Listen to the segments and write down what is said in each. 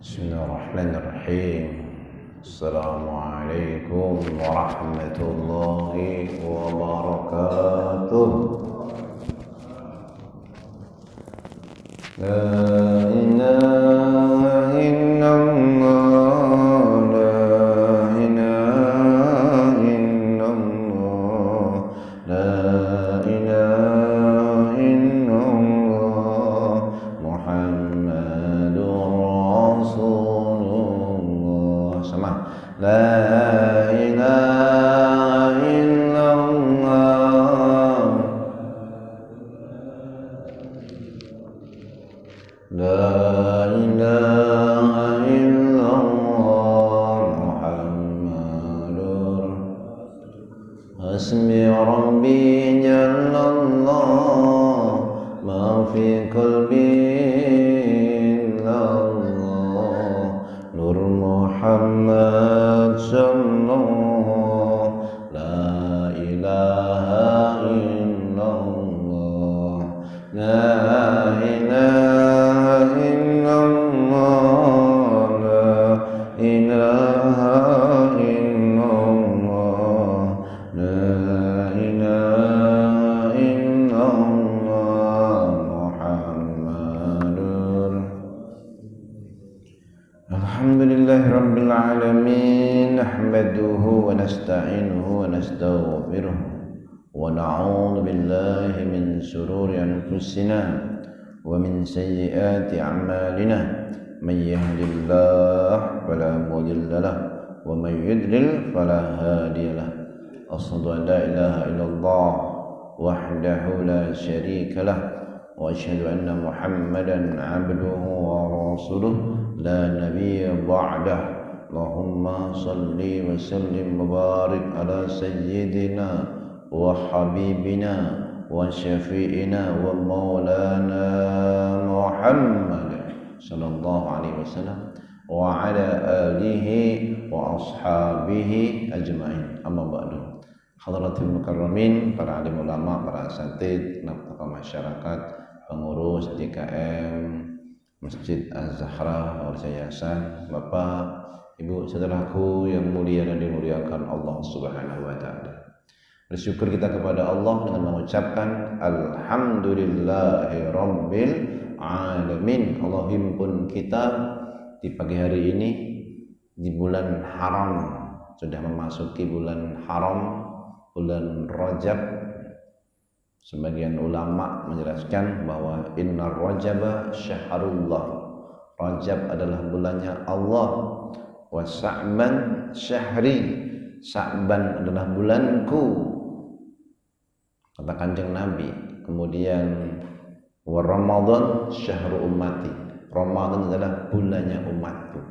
Bismillahirrahmanirrahim. Assalamualaikum warahmatullahi wabarakatuh. La ilaha illallah, la ilaha illallah, la ilaha illallah, Muhammadur Rasulullah. Sama. La ilaha illallah, la ilaha illallah, Muhammadur Hasbi Rabbi Jalallah, ma fi qalbi illallah, Nur Muhammad sallallahu, la ilaha illallah, la ilaha illallah, la ilaha illallah, la ilaha illallah, Muhammadur. Alhamdulillahi rabbil alamin, nahmaduhu wa nasta'inuhu wa nastaghfiruh wa na'udzu billahi min shururi anfusina wa min sayyiati a'malina. May yahdihillahu fala mudilla lahu wa may yudlil fala hadiya lahu. Asyhadu an la ilaha illallah wahdahu la syarika lahu wa asyhadu anna Muhammadan 'abduhu wa rasuluh la nabiyya ba'dah. Allahumma salli wa sallim wa barik ala sayyidina wa habibina wa syafi'ina wa maulana Muhammad sallallahu alaihi wasallam wa ala alihi wa ashabihi ajma'in. Amma ba'du. Hadratul mukarramin, para alim ulama, para asatid, tokoh masyarakat, pengurus DKM Masjid Az-Zahra, Pengurus Yayasan, Bapak, Ibu, saudaraku yang mulia dan dimuliakan Allah Subhanahu wa taala. Bersyukur kita kepada Allah dengan mengucapkan alhamdulillahirabbil alamin. Allah himpun kita di pagi hari ini di bulan haram. Sudah memasuki bulan haram, bulan Rajab. Sebagian ulama menjelaskan bahwa innar rajaba syahrullah. Rajab adalah bulannya Allah. Wa Sa'ban syahri. Sa'ban adalah bulanku, kata Kanjeng Nabi. Kemudian wa Ramadan syahru ummati. Ramadan adalah bulannya umatku.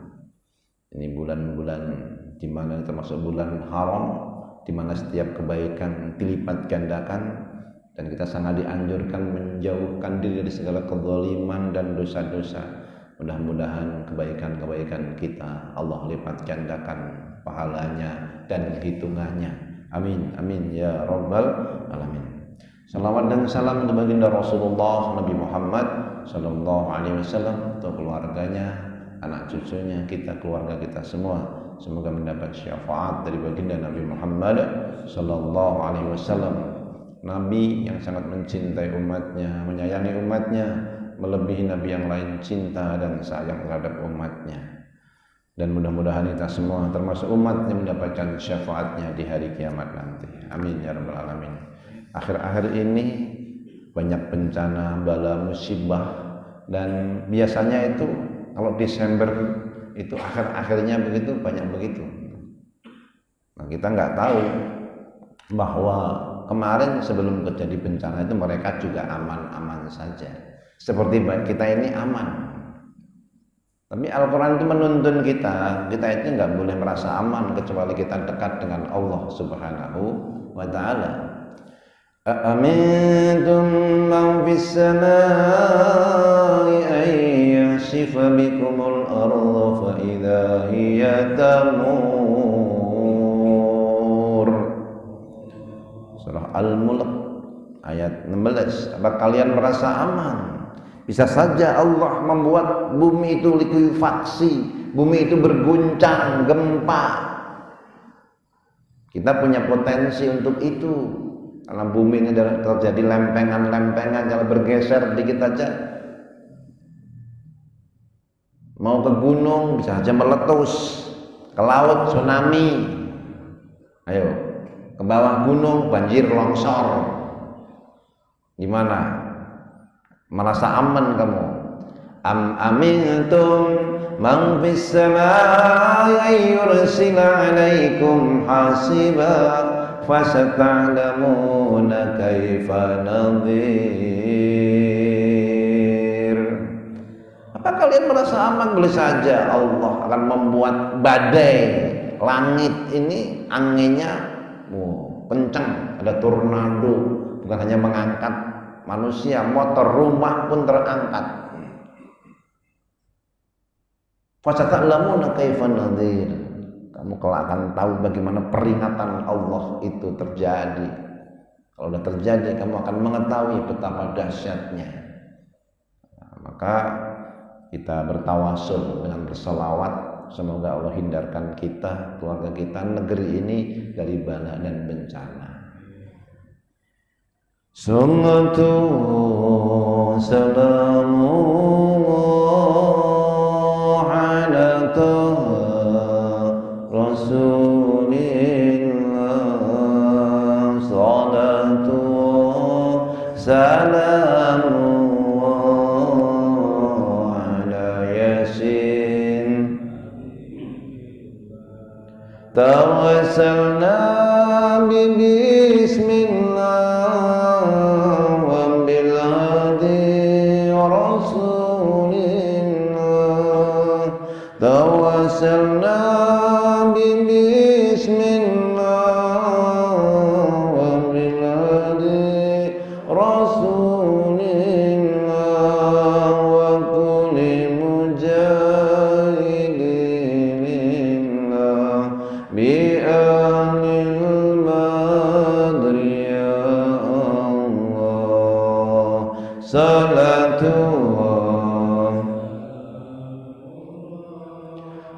Ini bulan-bulan di mana termasuk bulan haram, di mana setiap kebaikan dilipat gandakan, dan kita sangat dianjurkan menjauhkan diri dari segala kezaliman dan dosa-dosa. Mudah-mudahan kebaikan-kebaikan kita Allah lipat gandakan pahalanya dan hitungannya. Amin, amin ya rabbal alamin. Salawat dan salam untuk baginda Rasulullah Nabi Muhammad sallallahu alaihi wasallam, untuk keluarganya, anak cucunya, kita, keluarga kita semua. Semoga mendapat syafaat dari baginda Nabi Muhammad sallallahu alaihi wasallam. Nabi yang sangat mencintai umatnya, menyayangi umatnya, melebihi nabi yang lain cinta dan sayang terhadap umatnya. Dan mudah-mudahan kita semua termasuk umatnya mendapatkan syafaatnya di hari kiamat nanti. Amin ya rabbal alamin. Akhir-akhir ini banyak bencana, bala, musibah, dan biasanya itu kalau Desember itu akhir-akhirnya begitu, banyak begitu. Nah, kita nggak tahu bahwa kemarin sebelum terjadi bencana itu mereka juga aman-aman saja, seperti kita ini aman. Tapi Al-Quran itu menuntun kita itu nggak boleh merasa aman kecuali kita dekat dengan Allah Subhanahu wa ta'ala. Aamintum man fis samaa'i an yasifa bikumul ardha fa idza hiya tamur. Surah Al-Mulk ayat 16. Apa kalian merasa aman Bisa saja Allah membuat bumi itu likuifaksi, bumi itu berguncang, gempa. Kita punya potensi untuk itu. Karena bumi ini terjadi lempengan-lempengan, kalau bergeser dikit aja mau ke gunung bisa aja meletus, ke laut tsunami, ayo ke bawah gunung banjir longsor. Gimana? Merasa aman kamu? Am amintum man fis samaa'i yursila 'alaikum hasiba fasata'lamuna kaifa nadhir. Apa kalian merasa aman? Boleh saja Allah akan membuat badai langit ini anginnya kencang, ada tornado, bukan hanya mengangkat manusia, motor, rumah pun terangkat. Fasata'lamuna kaifa nadhir. Kamu kelak akan tahu bagaimana peringatan Allah itu terjadi. Kalau sudah terjadi, kamu akan mengetahui betapa dahsyatnya. Maka kita bertawasul dengan berselawat, semoga Allah hindarkan kita, keluarga kita, negeri ini dari bala dan bencana. Sunnatu salamu ala Rasulillah, salatu salamu tawassalna bismillah wa bil hadi rasulillah, tawassalna bismillah wa bil hadi rasulillah wa kulli mujahidin bi'anil madri ya Allah, salatu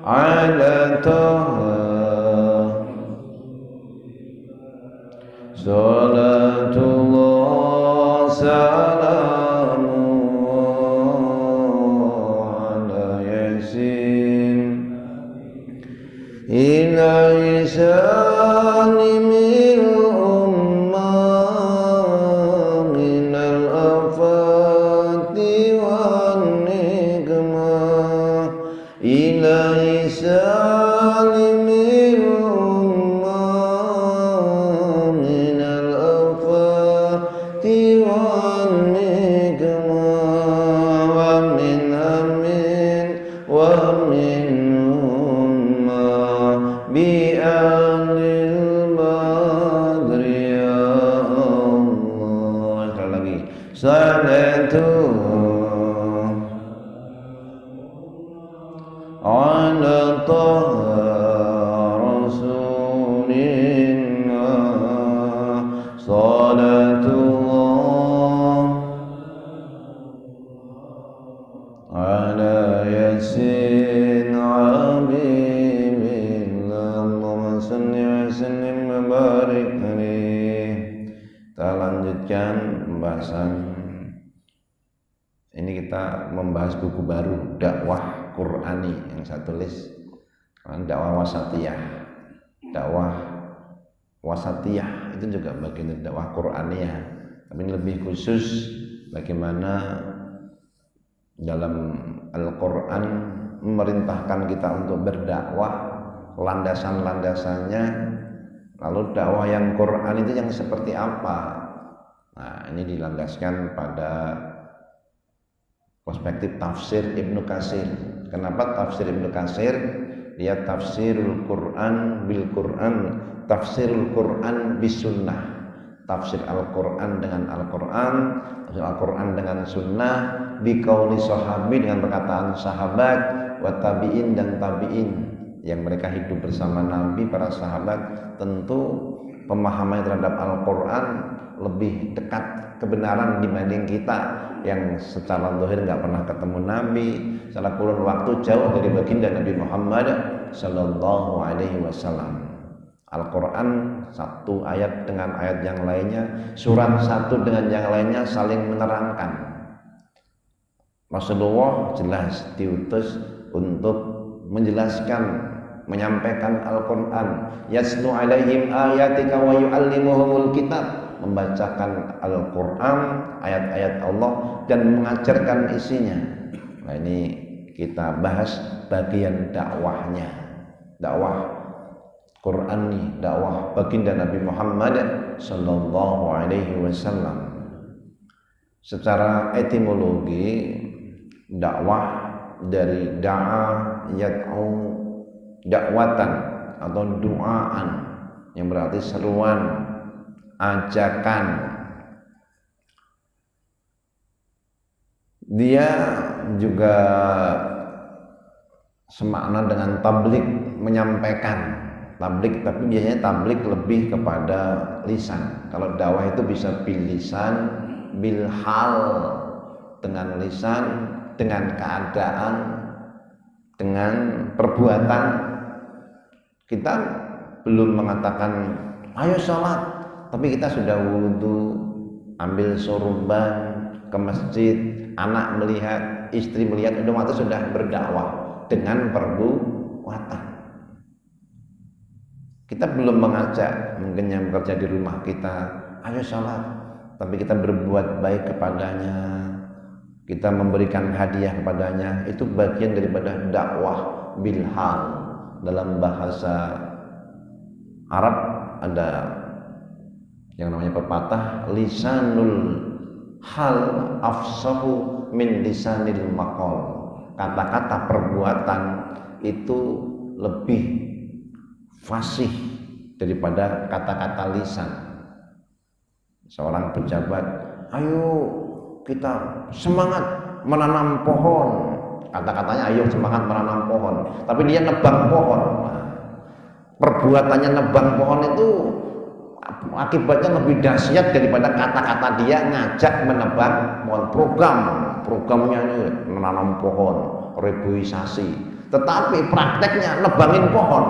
ala Taha, salatullah salamu ala Yasin ilahi salimil ummah minal afati wan nikmah, ilahi salimil ummah minal afati wan nikmah, wa min amin wa min bi'anil badri ya Allah. Sekali lagi, salatu ala Taha rasulillah, salatullah ala Yasin kita lanjutkan pembahasan ini. Kita membahas buku baru, dakwah Qur'ani yang saya tulis, dakwah wasatiyah. Dakwah wasatiyah itu juga bagian dari dakwah Qur'aniyah, tapi ini lebih khusus bagaimana dalam Al-Quran memerintahkan kita untuk berdakwah, landasan-landasannya. Lalu dakwah yang Quran itu yang seperti apa? Nah, ini dilandaskan pada perspektif tafsir Ibnu Katsir. Kenapa tafsir Ibnu Katsir? Dia tafsirul Quran bil Quran, tafsirul Quran bis sunnah. Tafsir Al-Quran dengan Al-Quran, tafsir Al-Quran dengan sunnah, biqauli sahabi dengan perkataan sahabat, wa tabi'in dan tabi'in yang mereka hidup bersama Nabi, para sahabat. Tentu pemahaman terhadap Al-Quran lebih dekat kebenaran dibanding kita yang secara zahir nggak pernah ketemu Nabi, secara kurun waktu jauh dari baginda Nabi Muhammad Sallallahu Alaihi Wasallam. Al-Quran satu ayat dengan ayat yang lainnya, surat satu dengan yang lainnya saling menerangkan. Rasulullah jelas diutus untuk menjelaskan, menyampaikan Al-Quran. Yaslu alaihim ayatika wa yu'allimuhumul kitab, membacakan Al-Quran, ayat-ayat Allah dan mengajarkan isinya. Nah, ini kita bahas bagian dakwahnya, dakwah Quran ini, dakwah baginda Nabi Muhammad Sallallahu Alaihi Wasallam. Secara etimologi, dakwah dari da'a yad'u dakwatan atau duaan yang berarti seruan, ajakan. Dia juga semakna dengan tablik, menyampaikan tablik, tapi biasanya tablik lebih kepada lisan. Kalau dakwah itu bisa bil lisan, bil hal, dengan lisan, dengan keadaan, dengan perbuatan. Kita belum mengatakan ayo sholat, tapi kita sudah wudhu, ambil sorban, ke masjid, anak melihat, istri melihat, otomatis sudah berdakwah dengan perbuatan. Kita belum mengajak mungkin yang bekerja di rumah kita, ayo sholat, tapi kita berbuat baik kepadanya, kita memberikan hadiah kepadanya. Itu bagian daripada dakwah bilhal. Dalam bahasa Arab ada yang namanya pepatah, lisanul hal afsahu min lisanil maqal. Kata-kata perbuatan itu lebih fasih daripada kata-kata lisan. Seorang pejabat, ayo kita semangat menanam pohon. Kata-katanya ayo semangat menanam pohon, tapi dia nebang pohon. Nah, perbuatannya nebang pohon itu akibatnya lebih dahsyat daripada kata-kata dia ngajak menebang pohon. Programnya ini menanam pohon, reboisasi, tetapi prakteknya nebangin pohon.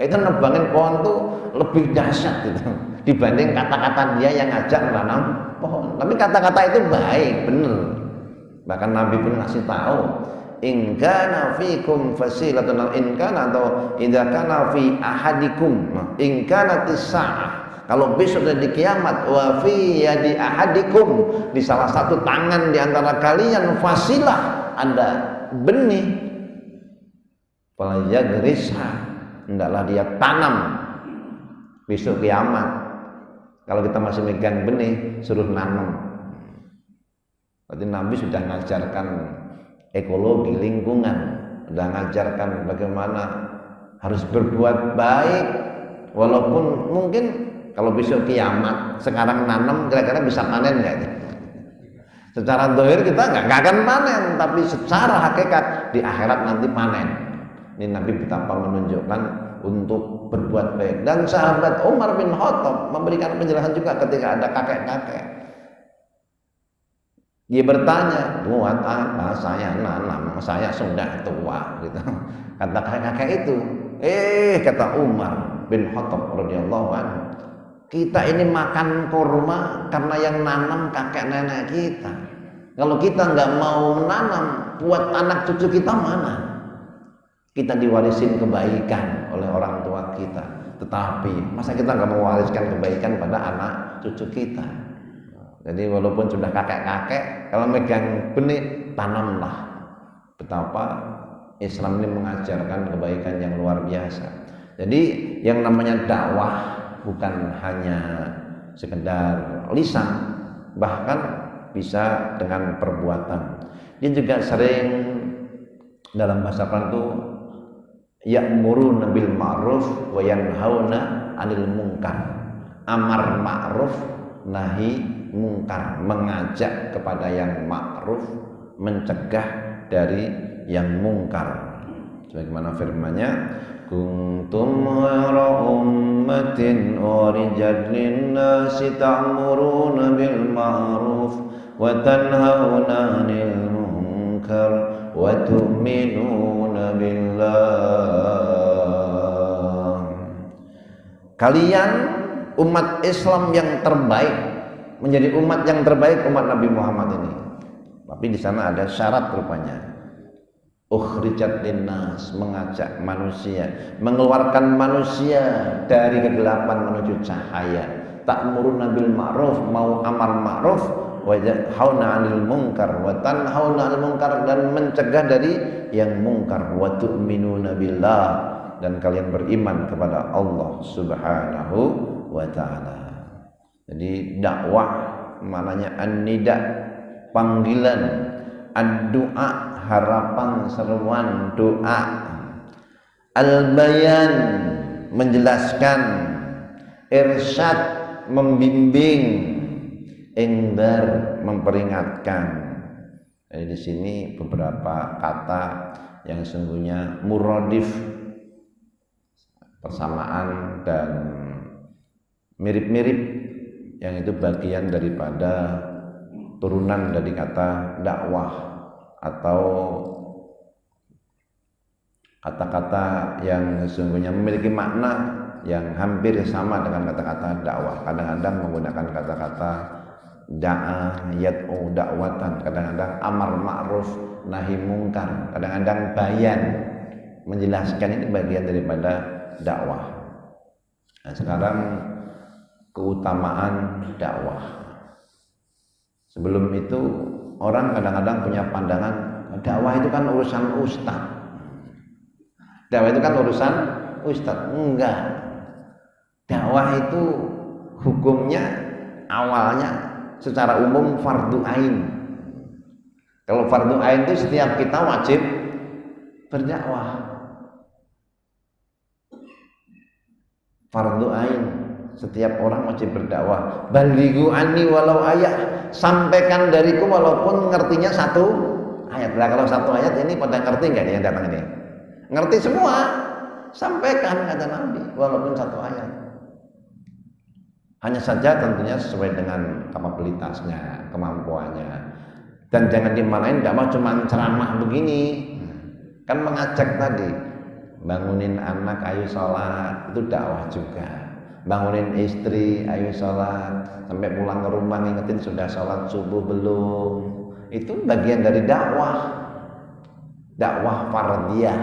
Itu nebangin pohon tuh lebih dahsyat gitu dibanding kata-kata dia yang ngajak menanam pohon. Tapi kata-kata itu baik, benar. Bahkan Nabi pun ngasih tahu, in kana fikum fasilatun, in kana atau idza kana fi ahadikum, in kana tisa'ah, kalau besok di kiamat, wa fi yadi ahadikum, di salah satu tangan di antara kalian fasilah, ada benih, fala yagrisha, hendaklah dia tanam besok kiamat. Kalau kita masih megang benih, suruh nanam. Berarti Nabi sudah mengajarkan ekologi lingkungan, sudah mengajarkan bagaimana harus berbuat baik, walaupun mungkin kalau besok kiamat, sekarang nanam kira-kira bisa panen nggak? Secara zahir kita nggak akan panen, tapi secara hakikat di akhirat nanti panen. Ini Nabi betapa menunjukkan untuk berbuat baik. Dan sahabat Umar bin Khattab memberikan penjelasan juga ketika ada kakek-kakek. Dia bertanya, buat apa saya nanam? Saya sudah tua, gitu. Kata kakek-kakek itu, kata Umar bin Khattab radhiyallahu anhu, kita ini makan kurma karena yang nanam kakek nenek kita. Kalau kita nggak mau menanam, buat anak cucu kita mana? Kita diwarisin kebaikan oleh orang tua kita, tetapi masa kita nggak mewariskan kebaikan pada anak cucu kita? Jadi walaupun sudah kakek-kakek, kalau megang benih, tanamlah. Betapa Islam ini mengajarkan kebaikan yang luar biasa. Jadi yang namanya dakwah bukan hanya sekedar lisan, bahkan bisa dengan perbuatan. Dia juga sering dalam bahasa Arab itu ya'muruna bil ma'ruf wa yanhauna 'anil munkar. Amar ma'ruf, nahi mungkar, mengajak kepada yang ma'ruf, mencegah dari yang mungkar. Sebagaimana firman-Nya, kuntum khayra ummatin ukhrijat lin-nasi ta'muruna bil ma'ruf wa tanhauna 'anil munkar wa tu'minuna billah. Kalian umat Islam yang terbaik, menjadi umat yang terbaik, umat Nabi Muhammad ini. Tapi di sana ada syarat rupanya. Ukhrijat linnas, mengajak manusia, mengeluarkan manusia dari kegelapan menuju cahaya. Ta'muruna bil ma'ruf, mau amar ma'ruf, wa hauna 'anil munkar, wa tanhauna 'anil munkar, dan mencegah dari yang mungkar, wa tu'minuna billah, dan kalian beriman kepada Allah Subhanahu wa ta'ala. Jadi dakwah maknanya an-nida, panggilan, ad-du'a, harapan, seruan, doa, al-bayan, menjelaskan, irsyad, membimbing, indar, memperingatkan. Jadi di sini beberapa kata yang sungguhnya muradif, persamaan dan mirip-mirip, yang itu bagian daripada turunan dari kata dakwah, atau kata-kata yang sesungguhnya memiliki makna yang hampir sama dengan kata-kata dakwah. Kadang-kadang menggunakan kata-kata da'a, yad'u dakwatan, kadang-kadang amar ma'ruf, nahi mungkar, kadang-kadang bayan, menjelaskan. Ini bagian daripada dakwah. Nah, sekarang keutamaan dakwah. Sebelum itu orang kadang-kadang punya pandangan dakwah itu kan urusan ustaz. Dakwah itu kan urusan ustaz. Enggak. Dakwah itu hukumnya awalnya secara umum fardu ain. Kalau fardu ain itu setiap kita wajib berdakwah. Fardu ain, setiap orang wajib berdakwah. Balighu anni walau ayat, sampaikan dariku walaupun ngertinya satu ayat. Nah, kalau satu ayat ini pada ngerti nggak yang datang ini? Ngerti semua. Sampaikan, kata Nabi, walaupun satu ayat. Hanya saja tentunya sesuai dengan kapabilitasnya, kemampuannya. Dan jangan dimarahin dakwah cuma ceramah begini. Kan mengajak tadi, bangunin anak ayo sholat, itu dakwah juga. Bangunin istri ayo sholat, sampai pulang ke rumah ngingetin sudah sholat subuh belum, itu bagian dari dakwah. Dakwah fardiyah,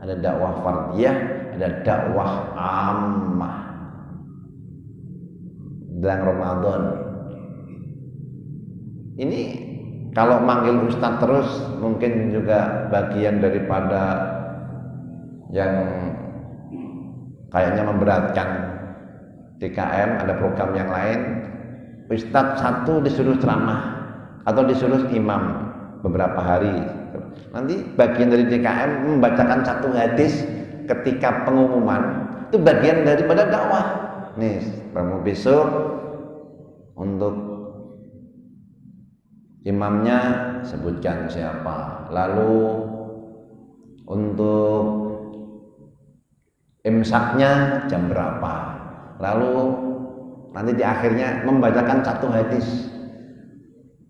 ada dakwah fardiyah, ada dakwah ammah. Dalam Ramadan ini kalau manggil ustaz terus mungkin juga bagian daripada yang kayaknya memberatkan. DKM ada program yang lain, ustaz satu disuruh ceramah atau disuruh imam beberapa hari. Nanti bagian dari DKM membacakan satu hadis ketika pengumuman, itu bagian daripada dakwah. Nih, kamu besok untuk imamnya sebutkan siapa, lalu untuk imsaknya jam berapa, lalu nanti di akhirnya membacakan satu hadis.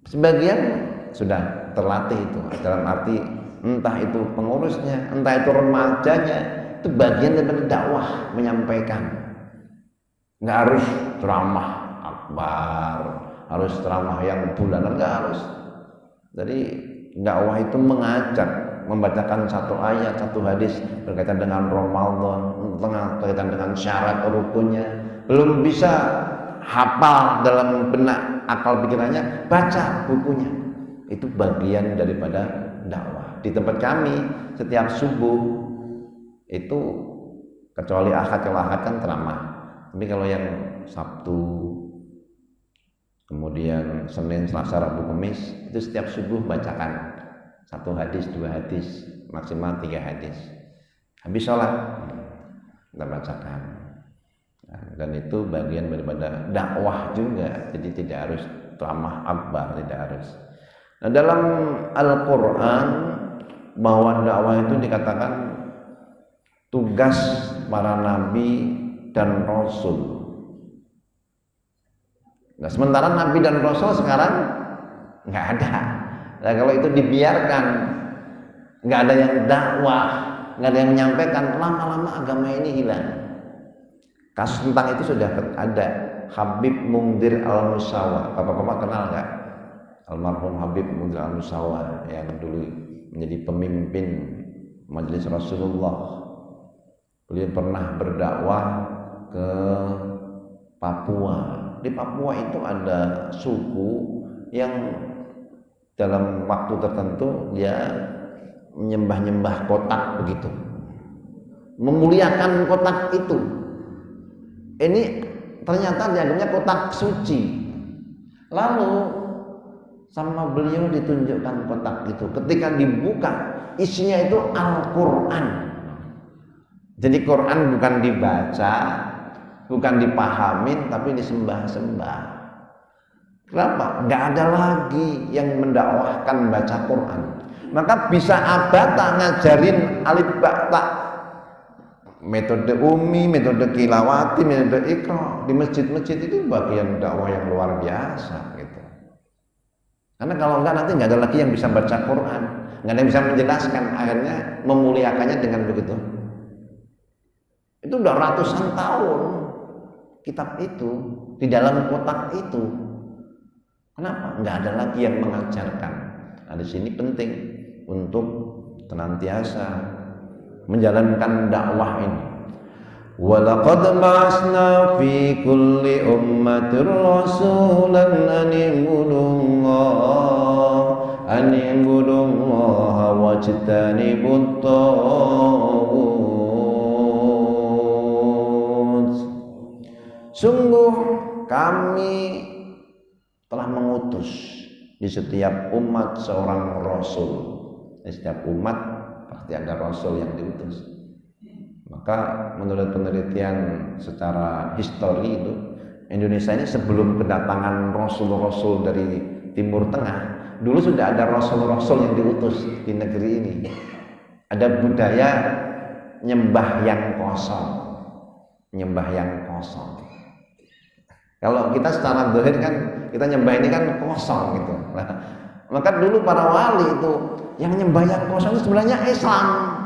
Sebagian sudah terlatih itu, dalam arti entah itu pengurusnya, entah itu remajanya, itu bagian daripada dakwah, menyampaikan. Nggak harus ceramah akbar, harus ceramah yang bulanan, nggak harus. Jadi dakwah itu mengajak, membacakan satu ayat, satu hadis berkaitan dengan Ramadan, berkaitan dengan syarat rukunnya. Belum bisa hafal dalam benak akal pikirannya, baca bukunya. Itu bagian daripada dakwah. Di tempat kami setiap subuh itu, kecuali akad, kalau akad kan ceramah. Tapi kalau yang Sabtu, kemudian Senin, Selasa, Rabu, Kamis, itu setiap subuh bacakan satu hadis, dua hadis, maksimal 3 hadis. Habis sholat kita bacakan. Nah, dan itu bagian daripada dakwah juga. Jadi tidak harus ceramah akbar, tidak harus. Nah, dalam Al-Quran bahwa dakwah itu dikatakan tugas para nabi dan rasul. Nah, sementara nabi dan rasul sekarang nggak ada. Nah, kalau itu dibiarkan, nggak ada yang dakwah, nggak ada yang menyampaikan, lama-lama agama ini hilang. Kasus tentang itu sudah ada. Habib Mungdir Al-Musawa, bapak-bapak kenal nggak? Almarhum Habib Mungdir Al-Musawa yang dulu menjadi pemimpin Majelis Rasulullah. Beliau pernah berdakwah ke Papua. Di Papua itu ada suku yang dalam waktu tertentu dia menyembah-nyembah kotak begitu, memuliakan kotak itu. Ini ternyata dianggapnya kotak suci. Lalu sama beliau ditunjukkan kotak itu. Ketika dibuka, isinya itu Al-Quran. Jadi Quran bukan dibaca, bukan dipahamin, tapi disembah-sembah. Kenapa? Nggak ada lagi yang mendakwahkan baca Quran. Maka bisa abata ngajarin alif ba ta, metode umi, metode kilawati, metode iqra di masjid-masjid itu bagian dakwah yang luar biasa gitu. Karena kalau enggak nanti nggak ada lagi yang bisa baca Quran, nggak ada yang bisa menjelaskan, akhirnya memuliakannya dengan begitu. Itu udah ratusan tahun kitab itu di dalam kotak itu. Kenapa? Nggak ada lagi yang mengajarkan. Nah, di sini penting untuk senantiasa menjalankan dakwah ini. Walaqad ba'atsna fi kulli ummatin rasulan an ibudullaha wajtanibut taghut. Sungguh kami telah mengutus di setiap umat seorang rasul. Di setiap umat pasti ada rasul yang diutus. Maka menurut penelitian secara histori itu, Indonesia ini sebelum kedatangan rasul-rasul dari Timur Tengah, dulu sudah ada rasul-rasul yang diutus di negeri ini. Ada budaya nyembah yang kosong. Nyembah yang kosong. Kalau kita secara zahir kan kita nyembah ini kan kosong gitu. Nah, maka dulu para wali itu yang nyembah yang kosong itu sebenarnya Islam.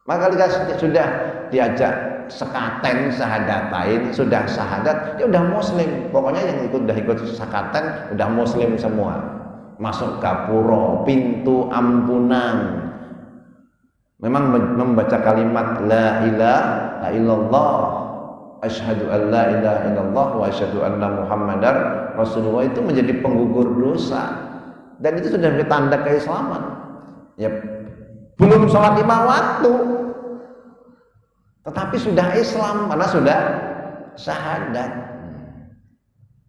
Maka kita sudah diajak sekaten sahadatain, sudah syahadat, dia udah muslim. Pokoknya yang udah ikut sekaten udah muslim semua. Masuk gapura, pintu ampunan. Memang membaca kalimat la ilaha illallah, asyhadu an la ilaha illallah wa asyhadu anna muhammadar rasulullah itu menjadi penggugur dosa. Dan itu sudah tanda keislaman. Ya, belum sholat 5 waktu, tetapi sudah Islam karena sudah syahadat.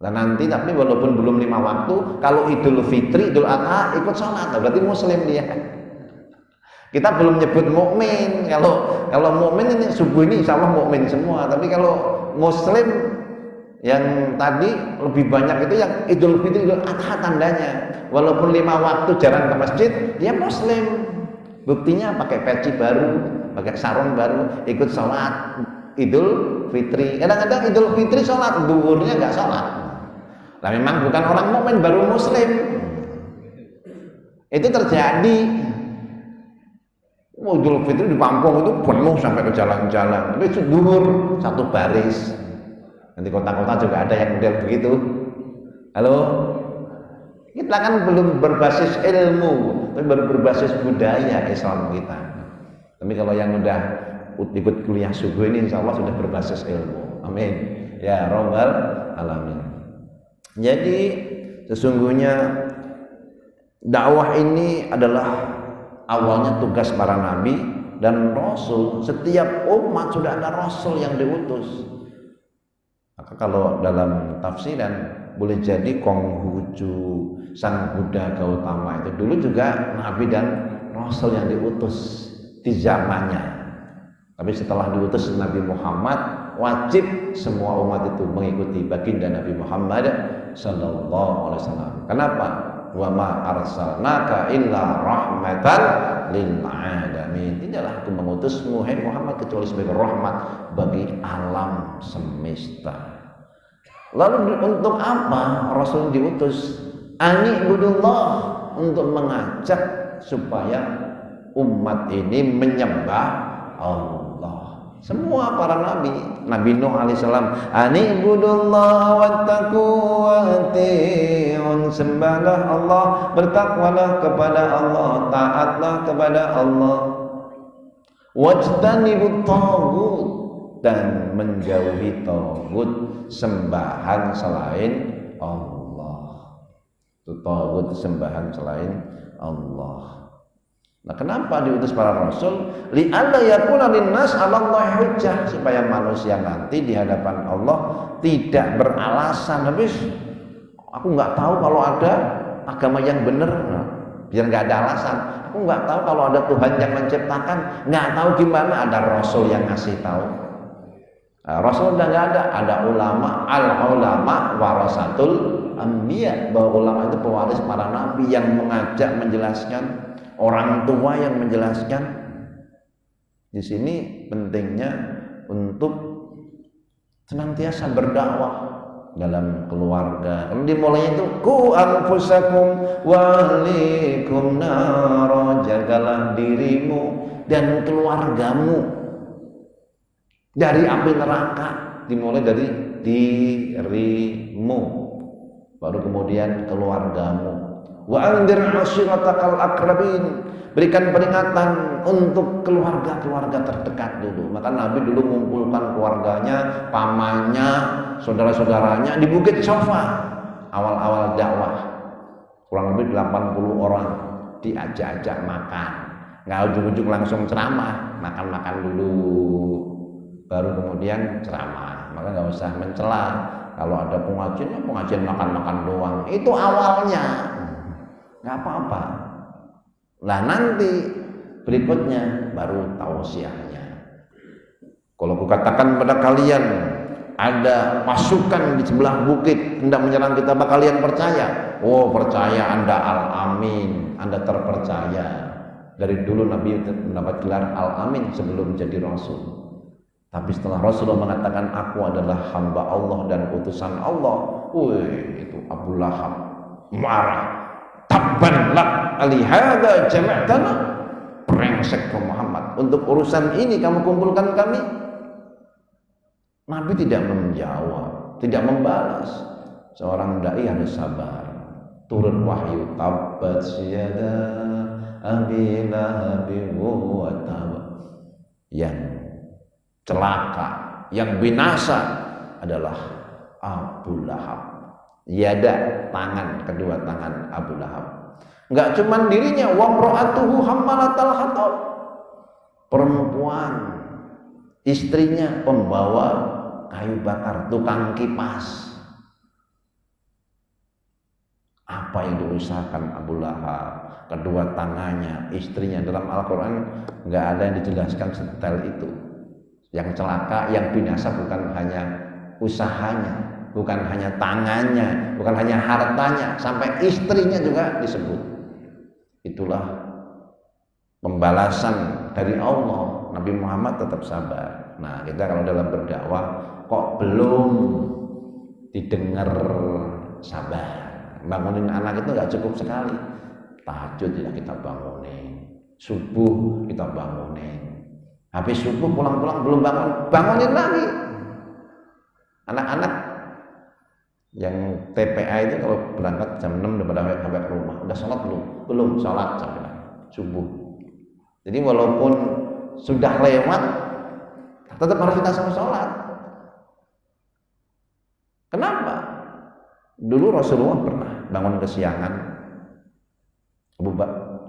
Dan nanti tapi walaupun belum 5 waktu, kalau Idul Fitri, Idul Adha ikut sholat, berarti muslim dia. Kita belum nyebut mukmin. Kalau mukmin ini subuh ini insya Allah mukmin semua. Tapi kalau muslim yang tadi lebih banyak itu yang Idul Fitri, Idul Adha tandanya. Walaupun 5 waktu jarang ke masjid, dia muslim. Buktinya pakai peci baru, pakai sarung baru, ikut sholat Idul Fitri. Kadang-kadang Idul Fitri sholat, duhurnya nggak sholat. Nah memang bukan orang mukmin, baru muslim. Itu terjadi. Idul Fitri di kampung itu penuh sampai ke jalan-jalan. Tapi duhur satu baris. Nanti kota-kota juga ada yang model begitu. Halo? Kita kan belum berbasis ilmu, tapi baru berbasis budaya Islam kita. Tapi kalau yang udah ikut kuliah subuh ini insya Allah sudah berbasis ilmu. Amin. Ya Rabbal Alamin. Jadi sesungguhnya dakwah ini adalah awalnya tugas para nabi dan rasul. Setiap umat sudah ada rasul yang diutus. Maka kalau dalam tafsiran boleh jadi Konghucu Sang Buddha Gautama itu dulu juga nabi dan rasul yang diutus di zamannya. Tapi setelah diutus Nabi Muhammad, wajib semua umat itu mengikuti baginda Nabi Muhammad sallallahu alaihi wasallam. Kenapa? wa ma arsalnaka illa rahmatan lil alamin. Tidaklah aku mengutusmu hai Muhammad kecuali sebagai rahmat bagi alam semesta. Lalu untuk apa Rasul diutus? Ani budullah, untuk mengajak supaya umat ini menyembah Allah. Semua para nabi, Nabi Nuh alaihissalam, ani budullah wattaqu wati'un, sembahlah Allah, bertakwalah kepada Allah, taatlah kepada Allah. Wajtanibut taghut, dan menjauhi taghut, sembahan selain Allah. Itu taghut, sembahan selain Allah. Nah, kenapa diutus para rasul? Li'alla yakuna linnas 'alallahi hujjah, supaya manusia nanti di hadapan Allah tidak beralasan. Habis aku nggak tahu kalau ada agama yang benar, nah, biar nggak ada alasan. Aku nggak tahu kalau ada Tuhan yang menciptakan, nggak tahu gimana, ada rasul yang ngasih tahu. Nah, rasul udah nggak ada ulama, al-ulama warasatul anbiya, bahwa ulama itu pewaris para nabi yang mengajak, menjelaskan, orang tua yang menjelaskan. Di sini pentingnya untuk senantiasa berdakwah dalam keluarga. Dimulainya itu ku anfusakum wa ahlikum naro, jagalah dirimu dan keluargamu dari api neraka. Dimulai dari dirimu, baru kemudian keluargamu. Wa anzir ashiratakal akrabin, berikan peringatan untuk keluarga-keluarga terdekat dulu. Maka Nabi dulu mengumpulkan keluarganya, pamannya, saudara-saudaranya di Bukit Sofa. Awal-awal dakwah kurang lebih 80 orang diajak-ajak makan, nggak ujuk-ujuk langsung ceramah, makan-makan dulu baru kemudian ceramah. Maka nggak usah mencela kalau ada pengajian makan-makan doang, itu awalnya nggak apa-apa. Lah nanti berikutnya baru tausiahnya. Kalau kukatakan pada kalian ada pasukan di sebelah bukit hendak menyerang kita, apa kalian percaya? Oh percaya, Anda al-amin, Anda terpercaya. Dari dulu Nabi mendapat gelar al-amin sebelum jadi rasul. Tapi setelah Rasulullah mengatakan aku adalah hamba Allah dan utusan Allah, itu Abu Lahab marah. Tabban lak alihada jama'tana, brengsek Muhammad, untuk urusan ini kamu kumpulkan kami. Nabi tidak menjawab, tidak membalas. Seorang dai harus sabar. Turun wahyu, tabbat yada abi lahabin wa tab. Yang celaka, yang binasa adalah Abu Lahab. Yada, tangan, kedua tangan Abu Lahab. Enggak cuman dirinya, wa imra'atuhu hammalatal hatab, perempuan, istrinya pembawa kayu bakar, tukang kipas. Apa yang diusahakan Abu Lahab? Kedua tangannya, istrinya. Dalam Al-Quran nggak ada yang dijelaskan sedetail itu. Yang celaka, yang binasa bukan hanya usahanya, bukan hanya tangannya, bukan hanya hartanya, sampai istrinya juga disebut. Itulah pembalasan dari Allah. Nabi Muhammad tetap sabar. Nah, kita kalau dalam berdakwah kok belum didengar sabar. Bangunin anak itu nggak cukup sekali. Tahajud ya kita bangunin, subuh kita bangunin. Habis subuh pulang-pulang belum bangun, bangunin lagi. Anak-anak yang TPA itu kalau berangkat jam 6 udah pada sampai ke rumah, udah sholat belum? Belum sholat sampai subuh. Jadi walaupun sudah lewat, tetap harus kita sama sholat. Kenapa? Dulu Rasulullah pernah bangun kesiangan.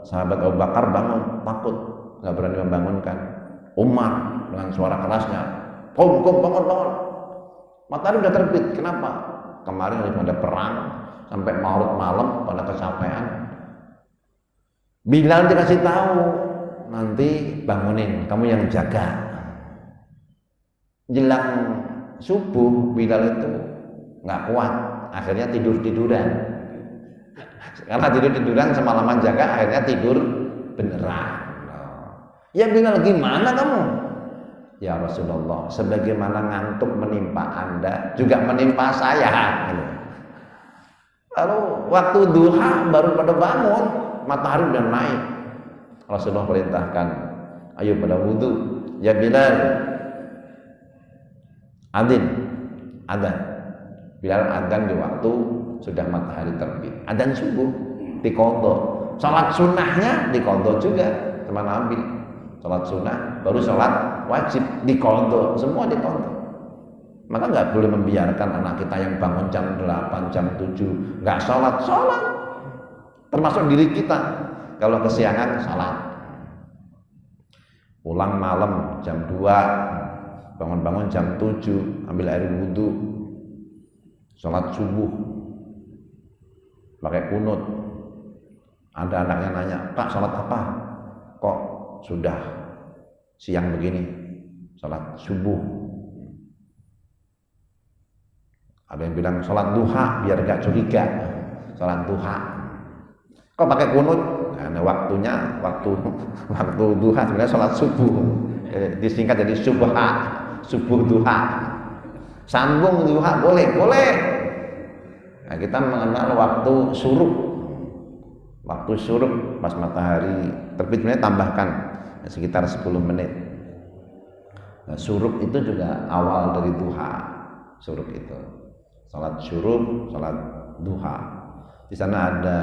Sahabat Abu Bakar bangun, takut, nggak berani membangunkan. Umar dengan suara kerasnya, "Kum, bangun. Matahari udah terbit." Kenapa? Kemarin ada perang sampai malam pada kecapean. Bilal dikasih tahu, nanti bangunin, kamu yang jaga. Jelang subuh Bilal itu nggak kuat, akhirnya tiduran. Karena tiduran semalaman jaga akhirnya tidur beneran. Ya Bilal, gimana kamu? Ya Rasulullah, sebagaimana ngantuk menimpa Anda juga menimpa saya. Lalu waktu duha baru pada bangun, matahari udah naik. Rasulullah perintahkan, ayo pada wudhu. Ya Bilal, adzan. Bilal adzan di waktu sudah matahari terbit. Adzan subuh diqadha. Salat sunnahnya diqadha juga sama Nabi. Salat sunnah baru salat wajib diqadha, semua diqadha. Maka nggak boleh membiarkan anak kita yang bangun jam 8, jam 7 nggak salat. Termasuk diri kita, kalau kesiangan salat. Pulang malam jam 2, bangun-bangun jam 7, ambil air wudhu, salat subuh pakai kunut. Ada anaknya nanya, Pak, salat apa? Kok sudah siang begini? Salat subuh. Ada yang bilang salat duha biar gak curiga. Salat duha. Kok pakai kunut? Nah, waktu duha sebenarnya salat subuh. Disingkat jadi subuh duha. Sambung duha boleh. Nah, kita mengenal waktu syuruk. Waktu syuruk pas matahari terbit, sebenarnya tambahkan sekitar 10 menit. Nah, syuruk itu juga awal dari duha. Syuruk itu salat syuruk, salat duha. Di sana ada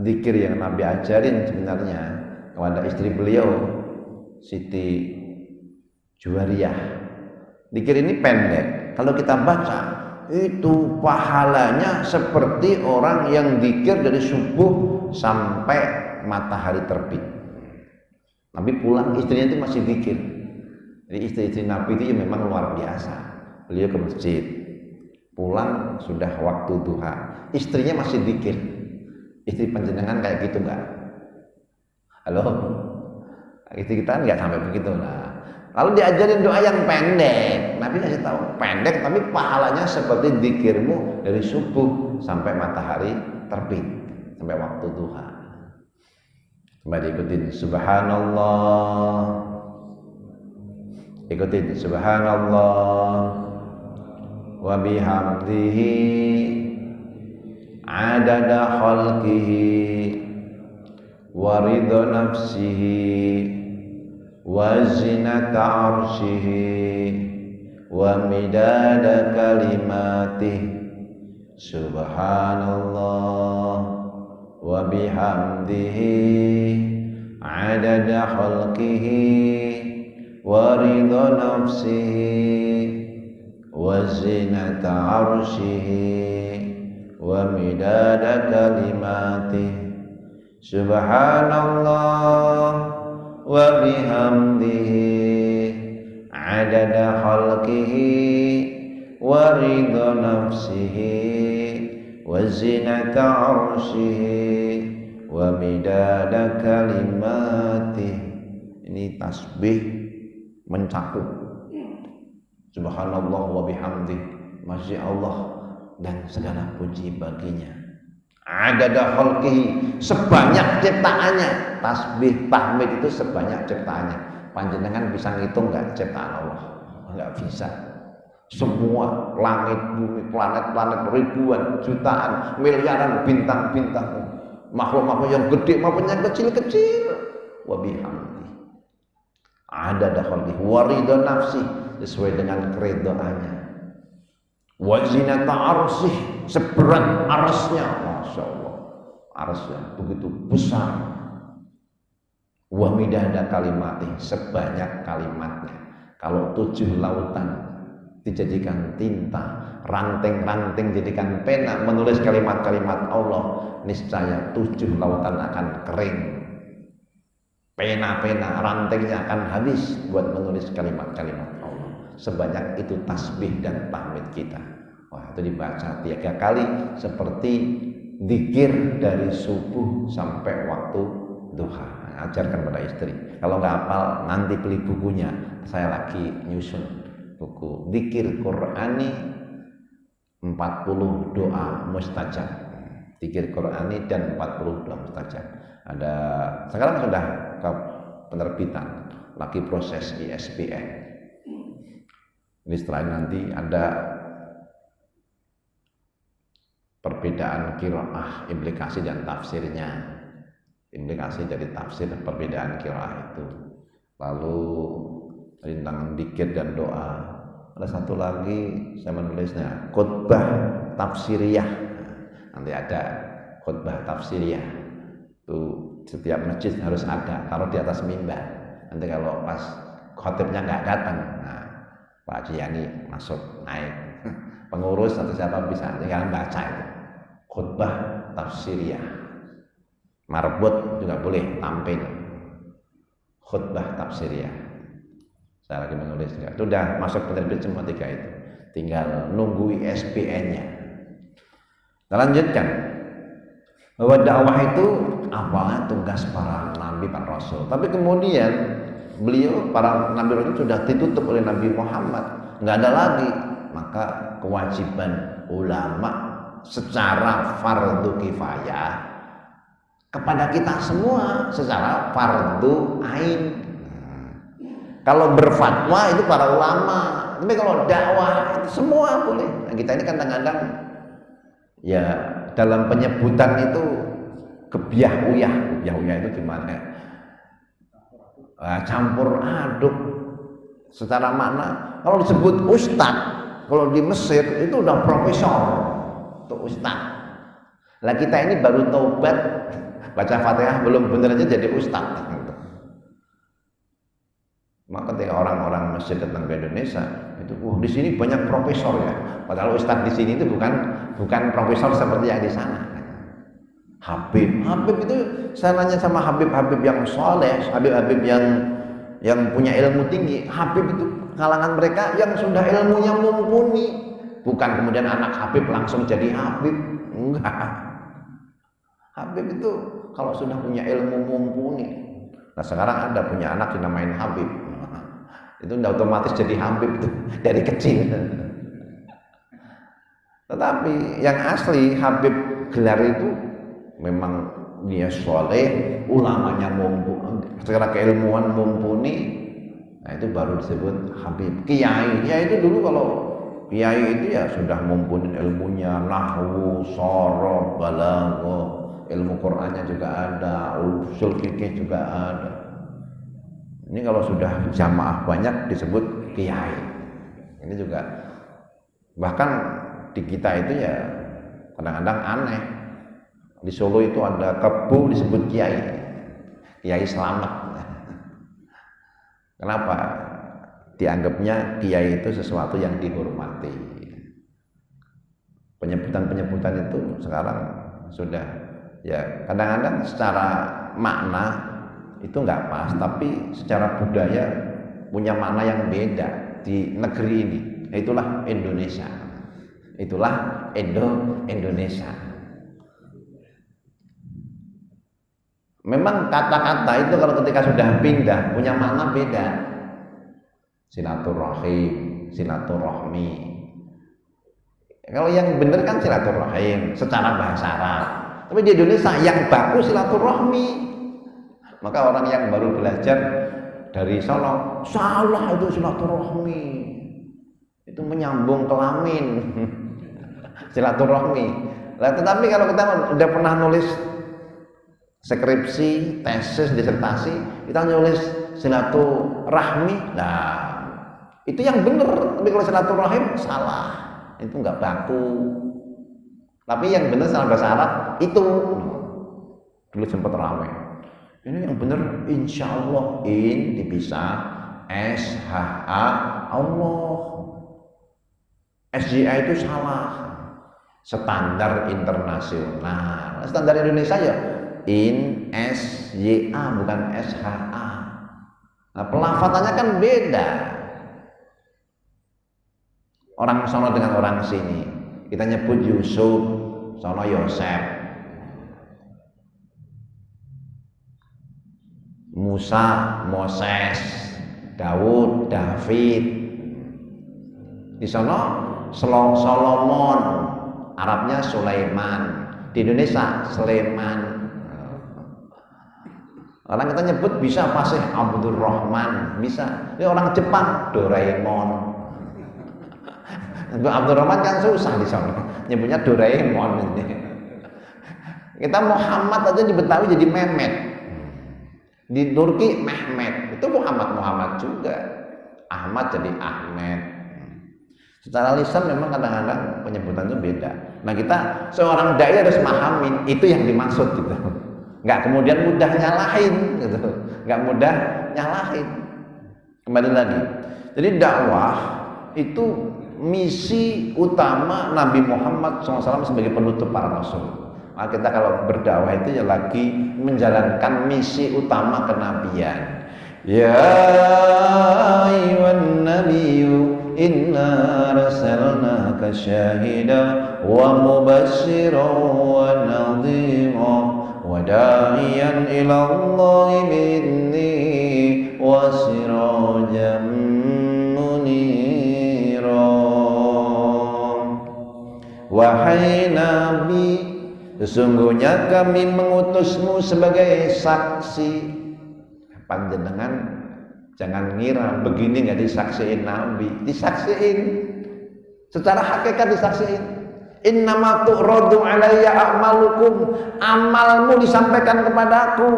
zikir yang Nabi ajarin sebenarnya kepada istri beliau, Siti Juwariyah. Zikir ini pendek, kalau kita baca itu pahalanya seperti orang yang zikir dari subuh sampai matahari terbit. Nabi pulang, istrinya itu masih zikir. Jadi istri-istri Nabi itu ya memang luar biasa. Beliau ke masjid, pulang sudah waktu duha, istrinya masih zikir. Istri panjenengan kayak gitu enggak? Halo? Istri kita enggak sampai begitu. Nah, lalu diajarin doa yang pendek. Nabi kasih tahu, pendek tapi pahalanya seperti zikirmu dari subuh sampai matahari terbit, sampai waktu duha. Coba diikutin, subhanallah. Ikutin, subhanallah wa bihamdihi adada khalqihi wa ridha nafsihi wa zinata arshihi wa midada kalimatih. Subhanallah wa bihamdihi adada khalqihi wa ridha nafsihi wa zinata arshihi wa midada kalimatih. Subhanallah wa bihamdihi adada khalqihi wa ridha nafsihi wa zinata arshihi wa midada kalimatih. Ini tasbih mencakup subhanallah wa bihamdih, masya Allah dan segala puji baginya. Adada khalqihi, sebanyak ciptaannya. Tasbih tahmid itu sebanyak ciptaannya. Panjenengan bisa ngitung enggak ciptaan Allah? Enggak bisa. Semua langit, bumi, planet-planet ribuan, jutaan, miliaran bintang-bintang, makhluk-makhluk yang gede maupun yang kecil-kecil. Wa bihamdih adada khalqihi wa ridha nafsi, sesuai dengan keredaannya. Wa zinata arsyih, seberat arsnya, masya Allah, arsnya begitu besar. Wa midada kalimatih, sebanyak kalimatnya. Kalau 7 lautan dijadikan tinta, ranting-ranting jadikan pena menulis kalimat-kalimat Allah, niscaya 7 lautan akan kering. Pena-pena rantingnya akan habis buat menulis kalimat-kalimat Allah. Sebanyak itu tasbih dan tahmid kita. Wah, itu dibaca 3 kali seperti zikir dari subuh sampai waktu duha. Ajarkan pada istri. Kalau nggak hafal, nanti beli bukunya. Saya lagi nyusun buku zikir Qur'ani 40 doa mustajab. Dzikir Qur'ani dan 42 mustajab. Ada sekarang sudah ke penerbitan, lagi proses ISBN. Ini setelah nanti ada perbedaan qiraah, implikasi dan tafsirnya. Implikasi dari tafsir perbedaan qiraah itu. Lalu rintangan dzikir dan doa. Ada satu lagi saya menulisnya khutbah tafsiriyah. Nanti ada khutbah tafsiriyah. Itu setiap masjid harus ada, taruh di atas mimbar. Nanti kalau pas khotibnya nggak datang, nah Pak Haji Yani masuk naik, pengurus atau siapa bisa tinggal baca itu khutbah tafsiriyah. Marbot juga boleh tampil khutbah tafsiriyah. Saya lagi menulis juga. Itu udah masuk penerbit semua 3 itu. Tinggal nunggu ISBN-nya. Kita lanjutkan. Bahwa dakwah itu awalnya tugas para nabi, para rasul. Tapi kemudian beliau, para nabi rasul sudah ditutup oleh Nabi Muhammad. Nggak ada lagi. Maka kewajiban ulama secara fardu kifayah kepada kita semua secara fardu ain. Kalau berfatwa itu para ulama, tapi kalau dakwah itu semua boleh. Nah, kita ini kadang-kadang ya dalam penyebutan itu kebiah-uyah. Kebiah-uyah itu gimana? Campur aduk secara makna. Kalau disebut ustadz, kalau di Mesir itu udah profesor, itu ustadz. Lah kita ini baru taubat, baca Fatihah belum bener aja jadi ustadz. Maka ketika orang-orang Mesir datang ke Indonesia, itu di sini banyak profesor ya. Padahal ustadz di sini itu bukan profesor seperti yang di sana. Habib itu saya nanya sama Habib yang soleh, Habib yang punya ilmu tinggi. Habib itu kalangan mereka yang sudah ilmunya mumpuni, bukan kemudian anak Habib langsung jadi Habib. Enggak. Habib itu kalau sudah punya ilmu mumpuni. Nah sekarang ada punya anak dinamain Habib. Itu udah otomatis jadi Habib tuh dari kecil. Tetapi yang asli Habib gelar itu memang dia soleh, ulamanya mumpuni, secara keilmuan mumpuni. Nah itu baru disebut Habib. Kiai itu dulu kalau kiai itu ya sudah mumpuni ilmunya, nahwu, soroh, balaghah, ilmu Qur'annya juga ada, usul fikih juga ada. Ini kalau sudah jamaah banyak disebut kiai. Ini juga bahkan di kita itu ya kadang-kadang aneh. Di Solo itu ada kebu disebut kiai, Kiai Slamet. Kenapa? Dianggapnya kiai itu sesuatu yang dihormati. Penyebutan-penyebutan itu sekarang sudah ya kadang-kadang secara makna itu nggak pas, tapi secara budaya punya makna yang beda di negeri ini. Itulah Indonesia. Itulah Indonesia. Memang kata-kata itu kalau ketika sudah pindah punya makna beda. Silaturahim, silaturahmi. Kalau yang benar kan silaturahim secara bahasa Arab. Tapi di Indonesia yang baku silaturahmi. Maka orang yang baru belajar dari Solo, salah itu silaturahmi. Itu menyambung kelamin. Silaturahmi. Nah, tetapi kalau kita udah pernah nulis skripsi, tesis, disertasi, kita nulis silaturahmi. Nah, itu yang benar. Tapi kalau silaturahim salah. Itu enggak baku. Tapi yang benar secara bahasa Arab itu dulu sempat ramai. Ini yang benar insya Allah dipisah SHA Allah. SJA itu salah. Standar internasional. Standar Indonesia ya SJA bukan SHA. Nah, pelafatannya kan beda. Orang sono dengan orang sini. Kita nyebut Yusuf, sono Yosef. Musa, Moses, Daud, David. Di sana Solomon, Arabnya Sulaiman. Di Indonesia Sleman. Orang kita nyebut bisa Fasih Abdurrahman, bisa. Ini orang Jepang Doraemon. Abdurrahman kan susah di sana. Nyebutnya Doraemon ini. Kita Muhammad aja di Betawi jadi Mehmet. Di Turki Mehmet. Itu Muhammad juga. Ahmad jadi Ahmed. Secara lisan memang kadang-kadang penyebutan itu beda. Nah kita seorang dai harus memahamin itu yang dimaksud gitu. Nggak kemudian mudah nyalahin gitu. Nggak mudah nyalahin. Kembali lagi. Jadi dakwah itu misi utama Nabi Muhammad SAW sebagai penutup para rasul. Nah, kita kalau berdakwah itu ya lagi menjalankan misi utama kenabian. Ya ayyuhan nabiyyu inna arsalnaka syahida wa mubasysyiran wa nadhira wa da'iyan ila Allah bi'idznihi wa sirajan munira. Wahai Nabi, sesungguhnya kami mengutusmu sebagai saksi. Panjenengan jangan ngira begini nggak disaksiin Nabi, disaksiin secara hakikat, disaksiin. Innama tu'radu alayya a'malukum, amalmu disampaikan kepadaku.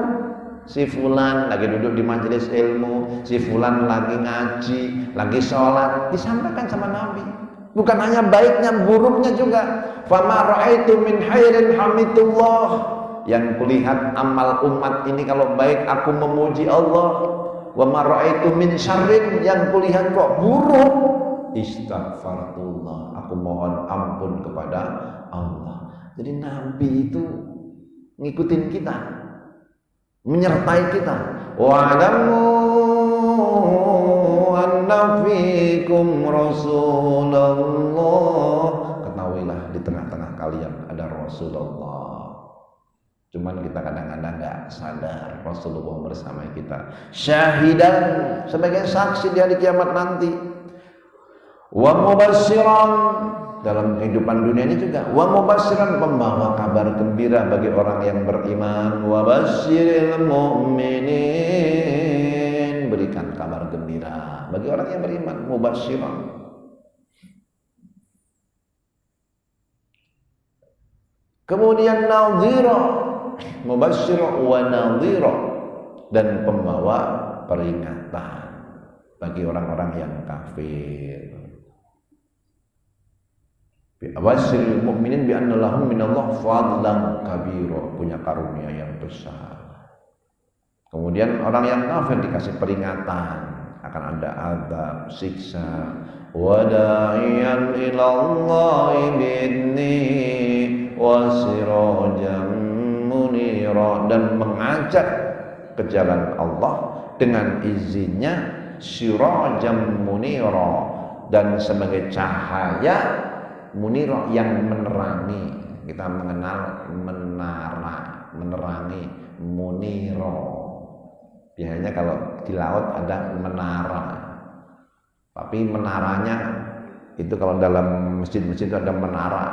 Si fulan lagi duduk di majelis ilmu, si fulan lagi ngaji, lagi sholat, disampaikan sama Nabi. Bukan hanya baiknya, buruknya juga. Fama ra'aitu min khairin hamidullah. Yang kulihat amal umat ini kalau baik aku memuji Allah. Wa ma ra'aitu min syarrin, yang kulihat kok buruk, istighfarullah, aku mohon ampun kepada Allah. Jadi Nabi itu ngikutin kita, menyertai kita. Wa'lamu anna fikum Rasulullah, ketahuilah di tengah-tengah kalian ada Rasulullah. Cuman kita kadang-kadang nggak sadar Rasulullah bersama kita. Syahidan, sebagai saksi di hari kiamat nanti. Wa mubasyiran, dalam kehidupan dunia ini juga. Wa mubasyiran, pembawa kabar gembira bagi orang yang beriman. Wa basyiril mu'minin, berikan kabar gembira bagi orang yang beriman. Mubasyiran. Kemudian nadhira, mubasyir wa nadhira, dan pembawa peringatan bagi orang-orang yang kafir. Bi'awasyiril mu'minin bi'anna lahum minallah fadlan kabira, punya karunia yang besar. Kemudian orang yang kafir dikasih peringatan akan ada azab, siksa. Wa da'iyan ilallahi bi'idnihi wa sirajan munira, dan mengajak ke jalan Allah dengan izinnya, sirajan munira, dan sebagai cahaya munira yang menerangi. Kita mengenal menara, menerangi, munira. Biasanya kalau di laut ada menara, tapi menaranya itu kalau dalam masjid-masjid itu ada menara,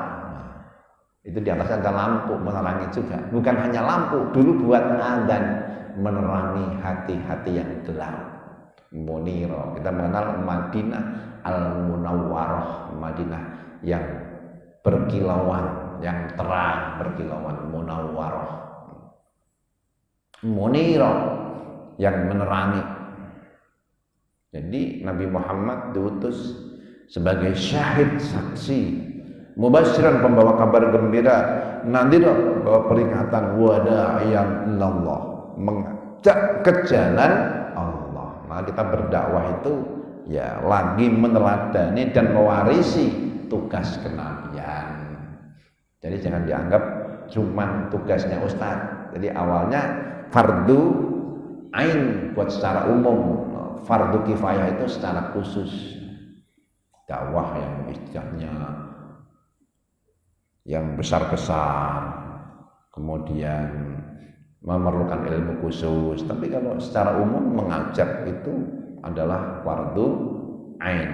itu di atasnya ada lampu menerangi juga. Bukan hanya lampu, dulu buat adzan, menerangi hati-hati yang gelap. Munira, kita mengenal Madinah Al-Munawwarah, Madinah yang berkilauan, yang terang berkilauan, Munawwarah. Munira, yang menerangi. Jadi Nabi Muhammad diutus sebagai syahid, saksi, mubasyiran, pembawa kabar gembira, nadhira, bawa peringatan, wa da'iyan ilallah, mengajak ke jalan Allah. Maka kita berdakwah itu ya lagi meneladani dan mewarisi tugas kenabian. Jadi jangan dianggap cuman tugasnya ustaz. Jadi awalnya fardu ain buat secara umum, fardu kifayah itu secara khusus. Dakwah yang istilahnya yang besar-besar, kemudian memerlukan ilmu khusus. Tapi kalau secara umum mengajak itu adalah fardu ain.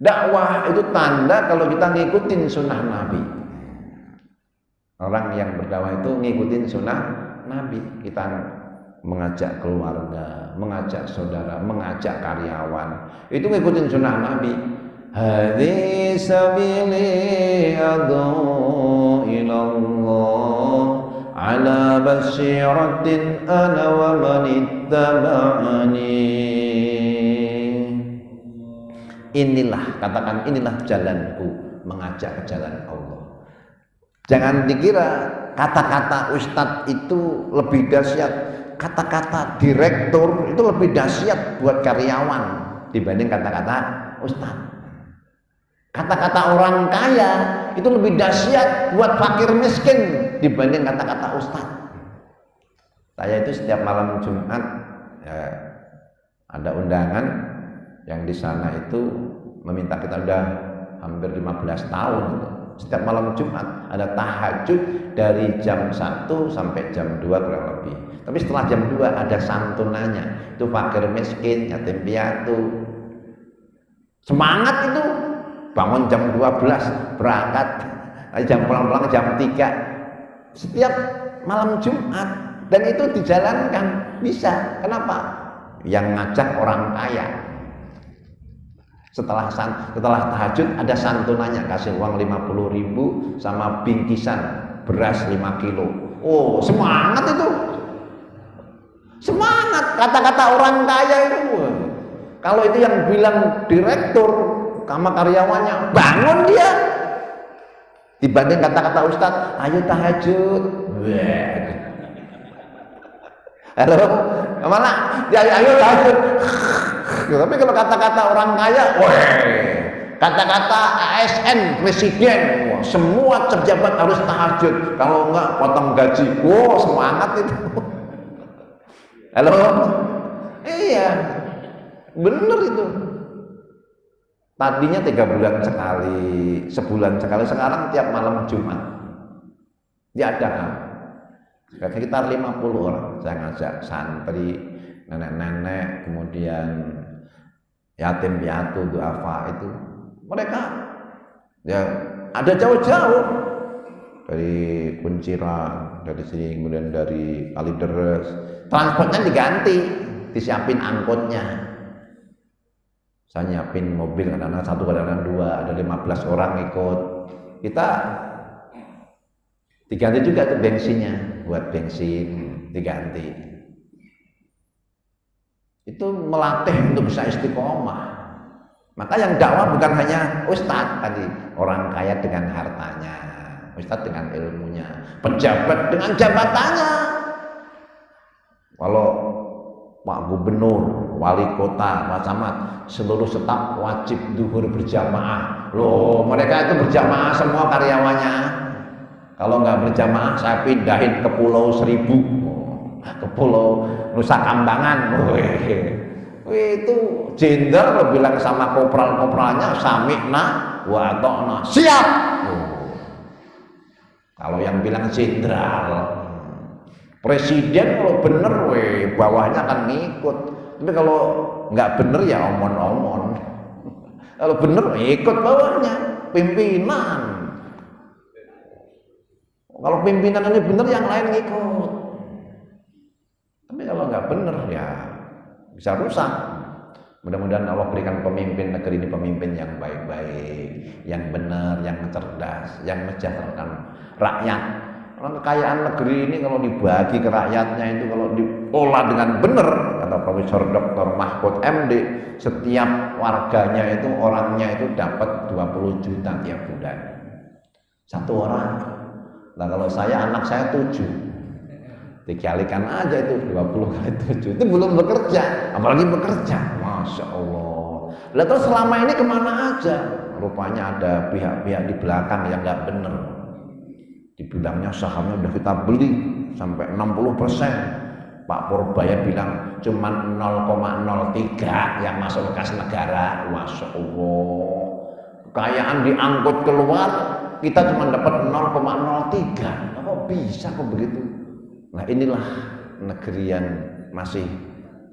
Dakwah itu tanda kalau kita ngikutin sunnah Nabi. Orang yang berdakwah itu ngikutin sunnah Nabi. Kita mengajak keluarga, mengajak saudara, mengajak karyawan, itu ngikutin sunnah Nabi. Hadhi sabili ad'u ilallah ala basyiratin ana wa man ittaba'ani. Inilah, katakan inilah jalanku mengajak ke jalan Allah. Jangan dikira kata-kata ustadz itu lebih dahsyat, kata-kata direktur itu lebih dahsyat buat karyawan dibanding kata-kata ustadz. Kata-kata orang kaya itu lebih dahsyat buat fakir miskin dibanding kata-kata ustadz. Saya itu setiap malam Jumat ya, ada undangan yang di sana itu meminta kita, udah hampir 15 tahun gitu. Setiap malam Jumat ada tahajud dari jam 1 sampai jam 2 kurang lebih. Tapi setelah jam 2 ada santunannya. Itu fakir miskin, yatim piatu. Semangat itu. Bangun jam 12, berangkat. Jam pulang-pulang jam 3. Setiap malam Jumat. Dan itu dijalankan. Bisa. Kenapa? Yang ngajak orang kaya. Setelah tahajud ada santunannya, kasih uang 50.000 sama bingkisan beras 5 kilo. Oh, semangat itu. Semangat kata-kata orang kaya itu. Kalau itu yang bilang direktur sama karyawannya, bangun dia. Dibanding kata-kata ustadz, ayo tahajud. Halo, kemana? Ya, ayo tahajud. Tapi kalau kata-kata orang kaya, kata-kata ASN, presiden, semua pejabat harus tahajud. Kalau enggak potong gaji. Semangat itu. Halo? Iya, bener itu. Tadinya 3 bulan sekali, sebulan sekali, sekarang tiap malam Jumat diadakan. Sekitar 50 orang saya ngajak, santri, nenek-nenek, kemudian yatim piatu, duafa itu. Mereka ya ada jauh-jauh dari Kunciran, dari sini, kemudian dari Kalideres. Transportnya diganti, disiapin angkotnya. Saya nyiapin mobil, kadang-kadang 1, kadang-kadang 2, ada 15 orang ikut. Kita diganti juga tuh bensinnya, buat bensin diganti. Itu melatih untuk bisa istiqomah. Maka yang dakwah bukan hanya ustadz tadi, orang kaya dengan hartanya, ustadz dengan ilmunya, pejabat dengan jabatannya. Kalau Pak Gubernur, Wali Kota, Pak Camat, seluruh staf wajib zuhur berjamaah. Loh, mereka itu berjamaah semua karyawannya. Kalau nggak berjamaah, saya pindahin ke Pulau Seribu, ke Pulau Nusa Kambangan. Itu jenderal bilang sama kopral-kopralnya, sami'na wa ata'na, siap. Kalau yang bilang jenderal, presiden kalau bener, bawahnya akan ngikut. Tapi kalau nggak bener ya omon-omon. Kalau bener ikut bawahnya, pimpinan. Kalau pimpinan ini bener, yang lain ngikut. Tapi kalau nggak bener ya bisa rusak. Mudah-mudahan Allah berikan pemimpin negeri ini pemimpin yang baik-baik, yang benar, yang cerdas, yang mensejahterakan rakyat. Karena kekayaan negeri ini kalau dibagi ke rakyatnya itu, kalau diolah dengan benar, kata Profesor Dr. Mahfud MD, setiap warganya itu, orangnya itu dapat 20 juta tiap bulan. Satu orang. Nah kalau anak saya 7, dikalikan aja itu 20 kali 7, itu belum bekerja, apalagi bekerja. Masya Allah. Lalu terus selama ini kemana aja? Rupanya ada pihak-pihak di belakang yang nggak bener. Dibilangnya sahamnya udah kita beli sampai 60%. Pak Purbaya bilang cuma 0,03 yang masuk ke kas negara. Masya Allah. Kekayaan diangkut keluar, kita cuma dapat 0,03. Kok bisa kok begitu? Nah inilah negeri yang masih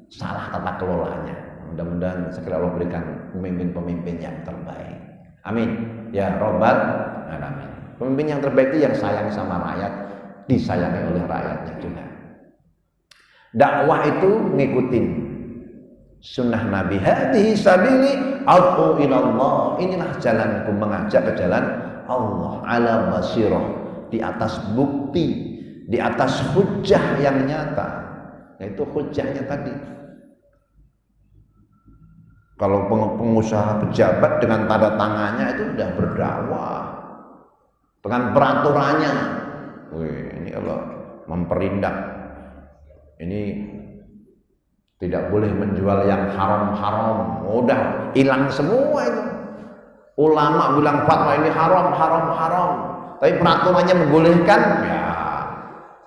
salah tata kelolanya. Mudah-mudahan segera Allah berikan pemimpin-pemimpin yang terbaik. Amin. Ya Rabbal Alamin. Pemimpin yang terbaik itu yang sayang sama rakyat, disayangi oleh rakyatnya juga. Dakwah itu ngikutin sunnah Nabi. Hadhihi sabili ad'u ila Allah. Inilah jalanku mengajak ke jalan Allah ala basirah, di atas bukti, di atas hujjah yang nyata. Yaitu hujjahnya tadi. Kalau pengusaha pejabat dengan tanda tangannya itu sudah berdakwah. Dengan peraturannya. Wih, ini kalau memperindak, ini tidak boleh menjual yang haram-haram. Udah hilang semua itu. Ulama bilang fatwa ini haram. Tapi peraturannya membolehkan, ya.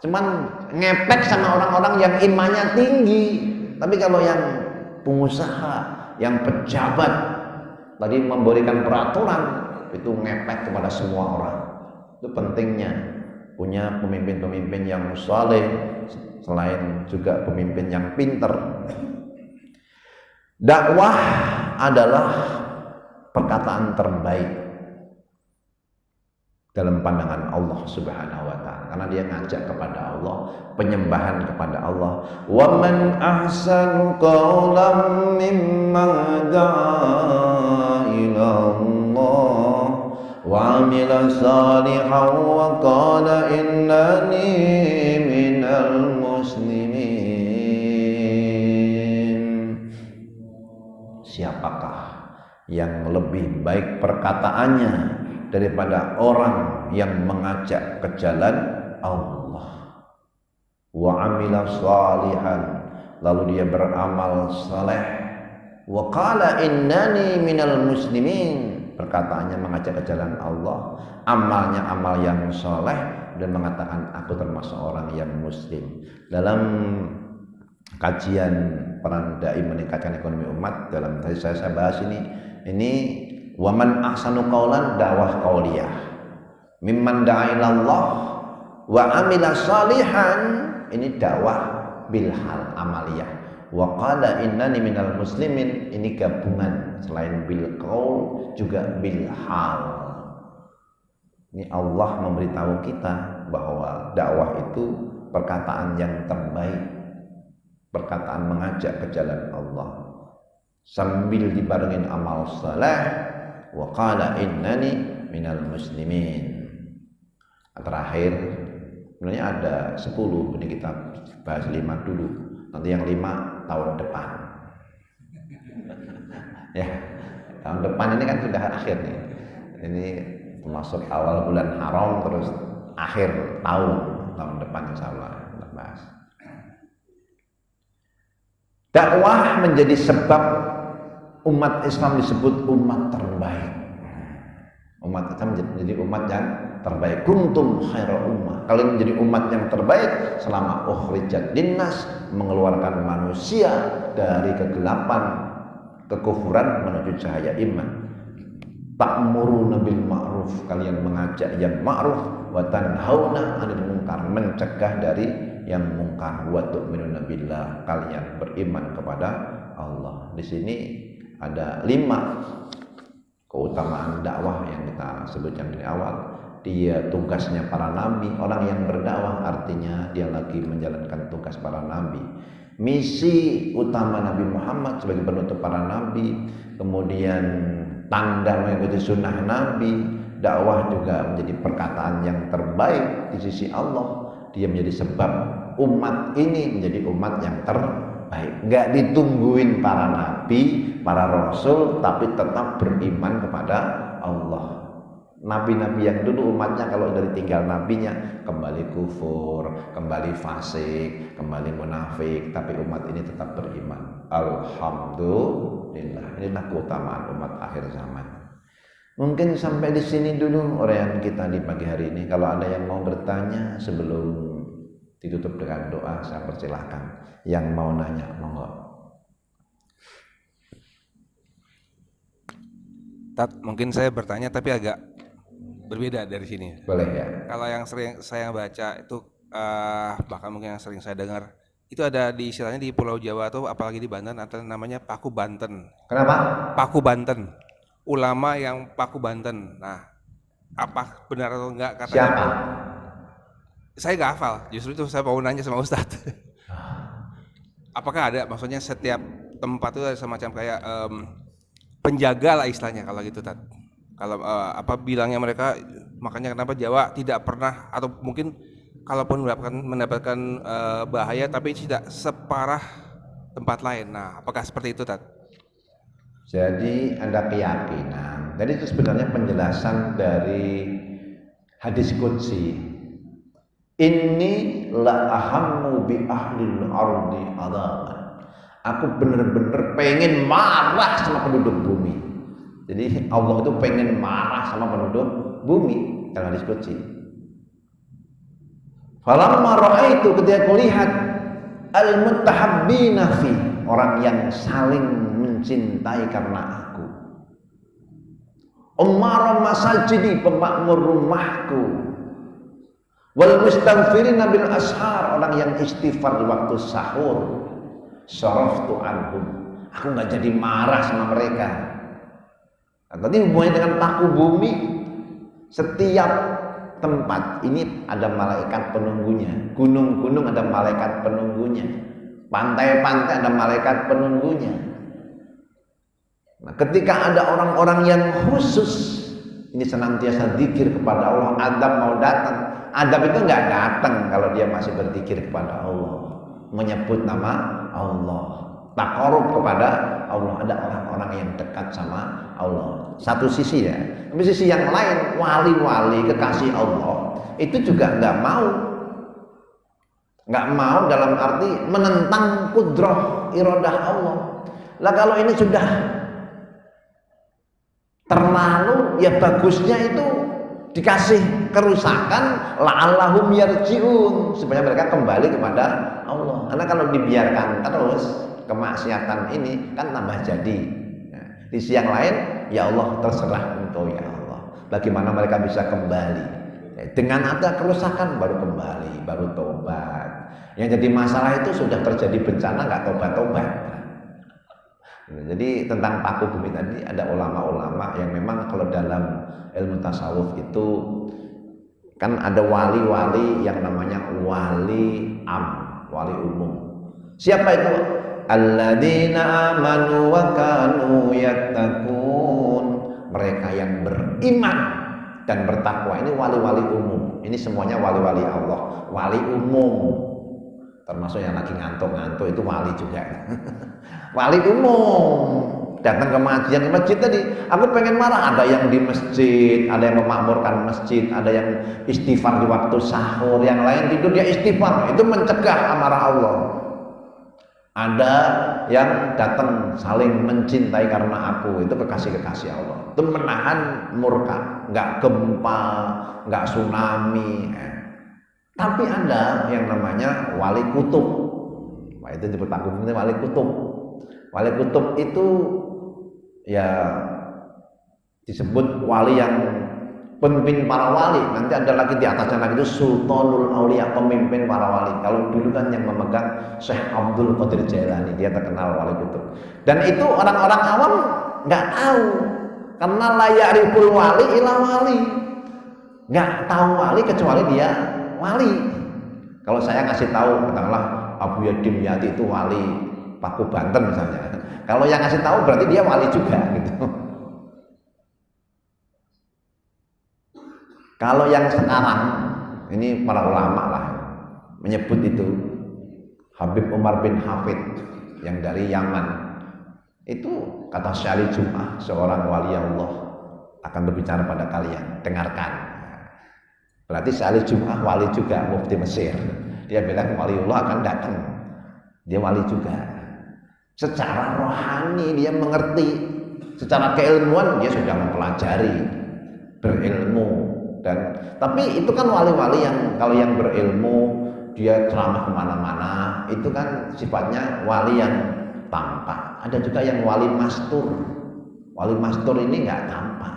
Cuman ngepek sama orang-orang yang imannya tinggi. Tapi kalau yang pengusaha, yang pejabat tadi memberikan peraturan, itu ngepek kepada semua orang. Itu pentingnya punya pemimpin-pemimpin yang saleh, selain juga pemimpin yang pinter. Dakwah adalah perkataan terbaik dalam pandangan Allah Subhanahu wa taala, karena dia ngajak kepada Allah, penyembahan kepada Allah. Wa man ahsanu qawlan mimman da'a ila Allah wa 'amila salihan wa qala innani minal muslimin. Siapakah yang lebih baik perkataannya daripada orang yang mengajak ke jalan Allah, wa amila salihan, lalu dia beramal saleh, wa qala innani minal muslimin, perkataannya mengajak ke jalan Allah, amalnya amal yang saleh, dan mengatakan aku termasuk orang yang muslim. Dalam kajian peran dai meningkatkan ekonomi umat, dalam tadi saya bahas ini waman ahsanu qaulan, dakwah qauliyah, mimman da'a ilallah wa amila salihan, ini dakwah bilhal amaliyah, wa qala innani minal muslimin, ini gabungan selain bil qaul juga bilhal. Ini Allah memberitahu kita bahwa dakwah itu perkataan yang terbaik, perkataan mengajak ke jalan Allah sambil dibarengin amal saleh, wa qala innani minal muslimin. Terakhir sebenarnya ada 10, ini kita bahas 5 dulu, nanti yang 5 tahun depan. Ya, tahun depan ini kan sudah akhir nih. Ini termasuk awal bulan haram, terus akhir tahun depan insyaallah kita bahas. Dakwah menjadi sebab umat Islam disebut umat terbaik. Umat Islam menjadi umat yang terbaik. Kuntum khaira ummah, kalian menjadi umat yang terbaik selama ukhrijat linnas, mengeluarkan manusia dari kegelapan kekufuran menuju cahaya iman. Ta'muruna bil ma'ruf, kalian mengajak yang ma'ruf, wa tanhauna 'anil munkar, mencegah dari yang mungkar, wa tu'minuna billah, kalian beriman kepada Allah. Di sini ada 5 keutamaan dakwah yang kita sebutkan dari awal. Dia tugasnya para nabi, orang yang berdakwah artinya dia lagi menjalankan tugas para nabi. Misi utama Nabi Muhammad sebagai penutup para nabi, kemudian tanda mengikuti sunnah nabi. Dakwah juga menjadi perkataan yang terbaik di sisi Allah. Dia menjadi sebab umat ini menjadi umat yang terbaik. Gak ditungguin para nabi, para rasul, tapi tetap beriman kepada Allah. Nabi-nabi yang dulu umatnya kalau dari tinggal nabinya kembali kufur, kembali fasik, kembali munafik, tapi umat ini tetap beriman. Alhamdulillah. Inilah keutamaan umat akhir zaman. Mungkin sampai di sini dulu uraian kita di pagi hari ini. Kalau ada yang mau bertanya sebelum ditutup dengan doa, saya persilahkan. Yang mau nanya, monggo. Tat, mungkin saya bertanya tapi agak berbeda dari sini. Boleh ya. Kalau yang sering saya baca itu bahkan mungkin yang sering saya dengar itu ada di istilahnya di Pulau Jawa atau apalagi di Banten, atau namanya Paku Banten. Kenapa? Paku Banten. Ulama yang Paku Banten. Nah, apa benar atau enggak katanya. Siapa? Saya nggak hafal, justru itu saya mau nanya sama Ustadz. Apakah ada, maksudnya setiap tempat itu ada semacam kayak penjaga lah istilahnya kalau gitu, Tat. Kalau apa bilangnya mereka, makanya kenapa Jawa tidak pernah, atau mungkin kalaupun mendapatkan bahaya tapi tidak separah tempat lain. Nah, apakah seperti itu, Tat? Jadi ada keyakinan. Jadi itu sebenarnya penjelasan dari hadis qudsi. Inni la ahammu bi ahlil ardi adaban. Aku bener-bener pengen marah sama penduduk bumi. Jadi Allah itu pengen marah sama penduduk bumi dalam hadis qudsi. Falamma ra'aitu, ketika aku lihat al-muttahabbina fi, orang yang saling mencintai karena aku. Umar masajidi, pemakmur rumahku. Wal mustaghfirina bil ashar, orang yang istighfar di waktu sahur. Saraftu anhum, aku nggak jadi marah sama mereka. Tadi hubungannya dengan paku bumi, setiap tempat ini ada malaikat penunggunya, gunung-gunung ada malaikat penunggunya, pantai-pantai ada malaikat penunggunya. Nah, ketika ada orang-orang yang khusus ini senantiasa zikir kepada Allah, adab mau datang, adab itu nggak datang kalau dia masih berzikir kepada Allah, menyebut nama Allah, taqarrub kepada Allah. Ada orang-orang yang dekat sama Allah. Satu sisi ya, tapi sisi yang lain wali-wali kekasih Allah itu juga nggak mau dalam arti menentang kudrah iradah Allah. Lah kalau ini sudah terlalu, ya bagusnya itu dikasih kerusakan, la'allahum yarji'un, supaya mereka kembali kepada Allah. Karena kalau dibiarkan terus kemaksiatan ini kan tambah jadi. Nah, di sisi yang lain, ya Allah terserah engkau ya Allah, bagaimana mereka bisa kembali. Dengan ada kerusakan baru kembali, baru tobat. Yang jadi masalah itu sudah terjadi bencana nggak tobat-tobat. Jadi tentang paku bumi tadi ada ulama-ulama yang memang kalau dalam ilmu tasawuf itu kan ada wali-wali yang namanya wali wali umum. Siapa itu? Alladzina amanu wa kanu yattaqun, mereka yang beriman dan bertakwa. Ini wali-wali umum. Ini semuanya wali-wali Allah, wali umum. Termasuk yang lagi ngantuk-ngantuk itu wali juga. Wali umum datang ke masjid tadi, aku pengen marah, ada yang di masjid, ada yang memakmurkan masjid, ada yang istighfar di waktu sahur, yang lain tidur dia istighfar, itu mencegah amarah Allah. Ada yang datang saling mencintai karena aku, itu kekasih-kekasih Allah, itu menahan murka, nggak gempa, nggak tsunami. Tapi ada yang namanya wali kutub. Wah, itu disebut paku bumi, wali kutub. Wali kutub itu ya disebut wali yang pemimpin para wali. Nanti ada lagi di atasnya lagi itu Sultanul Aulia, pemimpin para wali. Kalau dulu kan yang memegang Syekh Abdul Qadir Jailani, dia terkenal wali kutub. Dan itu orang-orang awam nggak tahu, karena la ya'riful wali ila wali. Nggak tahu wali kecuali dia wali. Kalau saya ngasih tahu, katakanlah Abu Yadim Yati itu wali Paku Banten misalnya. Kalau yang ngasih tahu berarti dia wali juga gitu. Kalau yang sekarang ini para ulama lah menyebut itu Habib Umar bin Hafid yang dari Yaman. Itu kata Syari Jum'ah, seorang wali Allah akan berbicara pada kalian, dengarkan. Berarti Syari Jum'ah wali juga, mufti Mesir. Dia bilang waliullah akan datang. Dia wali juga. Secara rohani dia mengerti, secara keilmuan dia sudah mempelajari, berilmu. Dan tapi itu kan wali-wali yang kalau yang berilmu dia ceramah kemana-mana, itu kan sifatnya wali yang tampak. Ada juga yang wali mastur. Wali mastur ini nggak tampak,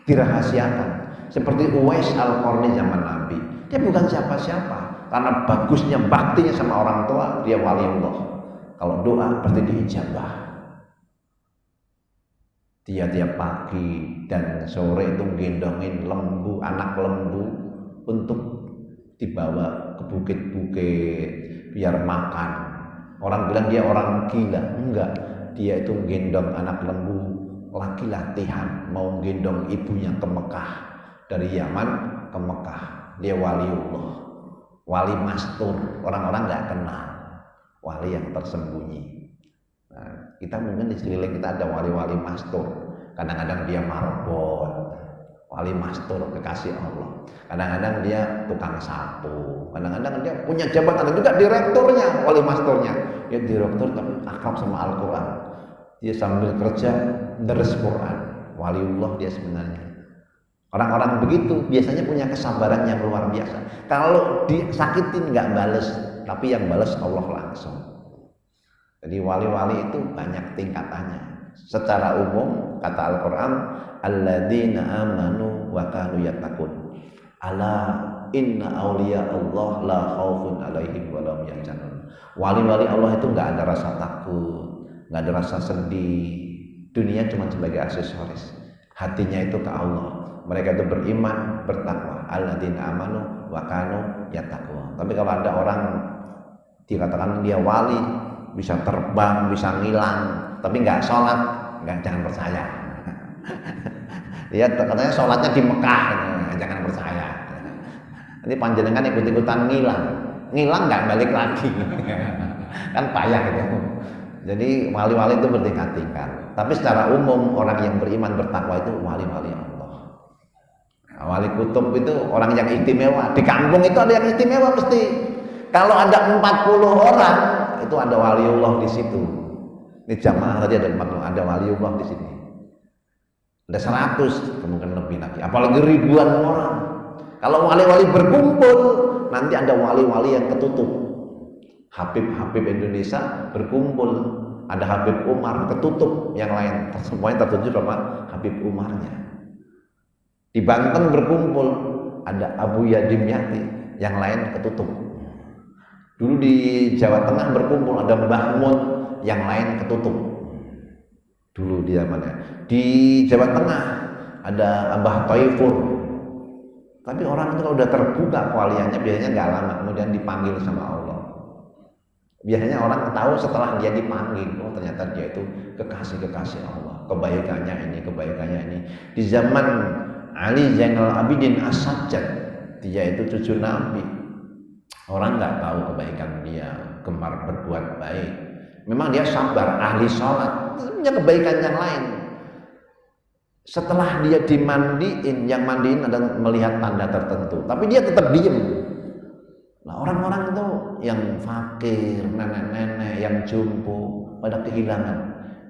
dirahasiakan. Seperti Uwais Al-Qarni zaman Nabi, dia bukan siapa-siapa, karena bagusnya baktinya sama orang tua, dia wali Allah. Kalau doa pasti diijabah. Dia tiap pagi dan sore itu gendongin lembu, anak lembu untuk dibawa ke bukit-bukit biar makan. Orang bilang dia orang gila, enggak. Dia itu gendong anak lembu lagi latihan mau gendong ibunya ke Mekah, dari Yaman ke Mekah. Dia waliullah, wali mastur, orang-orang nggak kenal, wali yang tersembunyi. Nah, kita mungkin di sekeliling kita ada wali-wali mastur. Kadang-kadang dia marbot, wali mastur kekasih Allah. Kadang-kadang dia tukang sapu, kadang-kadang dia punya jabatan, ada juga direkturnya, wali masturnya. Dia direktur tapi akrab sama Al-Quran. Dia sambil kerja deres Quran. Waliullah dia sebenarnya. Orang-orang begitu biasanya punya kesabaran yang luar biasa. Kalau disakitin nggak bales, tapi yang bales Allah langsung. Jadi wali-wali itu banyak tingkatannya. Secara umum kata Al-Quran, alladzina amanu wa kanu yattaqun. Ala inna awliya Allah la khaufun alaihim wa lahum yahzanun. Wali-wali Allah itu nggak ada rasa takut, nggak ada rasa sedih. Dunia cuma sebagai aksesoris. Hatinya itu ke Allah. Mereka itu beriman, bertakwa. Alladzina amanu wa kanu yattaqun. Tapi kalau ada orang dikatakan dia wali, bisa terbang, bisa ngilang, tapi nggak sholat, jangan percaya. Dia katanya sholatnya di Mekah, jangan percaya. Nanti panjenengan ikut-ikutan ngilang nggak balik lagi, kan payah gitu. Jadi wali-wali itu bertingkat-tingkat. Tapi secara umum orang yang beriman bertakwa itu wali-wali Allah. Nah, wali kutub itu orang yang istimewa. Di kampung itu ada yang istimewa mesti. Kalau ada 40 orang itu ada waliullah di situ. Ini jamaah tadi ada 40, ada waliullah di sini. Ada 100, kemungkinan lebih lagi. Apalagi ribuan orang. Kalau wali-wali berkumpul, nanti ada wali-wali yang ketutup. Habib-habib Indonesia berkumpul, ada Habib Umar ketutup, yang lain semuanya tertuju sama Habib Umarnya. Di Banten berkumpul, ada Abu Yadim Yati, yang lain ketutup. Dulu di Jawa Tengah berkumpul, ada Mbah Mun, yang lain ketutup. Dulu di zamannya. Di Jawa Tengah ada Mbah Taifur. Tapi orang itu kalau udah terbuka kewaliannya biasanya nggak lama kemudian dipanggil sama Allah. Biasanya orang tahu setelah dia dipanggil, oh ternyata dia itu kekasih-kekasih Allah, kebaikannya ini. Di zaman Ali Zainal Abidin As-Sajjad, dia itu cucu Nabi. Orang nggak tahu kebaikan dia, gemar berbuat baik. Memang dia sabar, ahli sholat, punya kebaikan yang lain. Setelah dia dimandiin, yang mandiin adalah melihat tanda tertentu, tapi dia tetap diem. Nah orang-orang itu yang fakir, nenek-nenek, yang jompo pada kehilangan.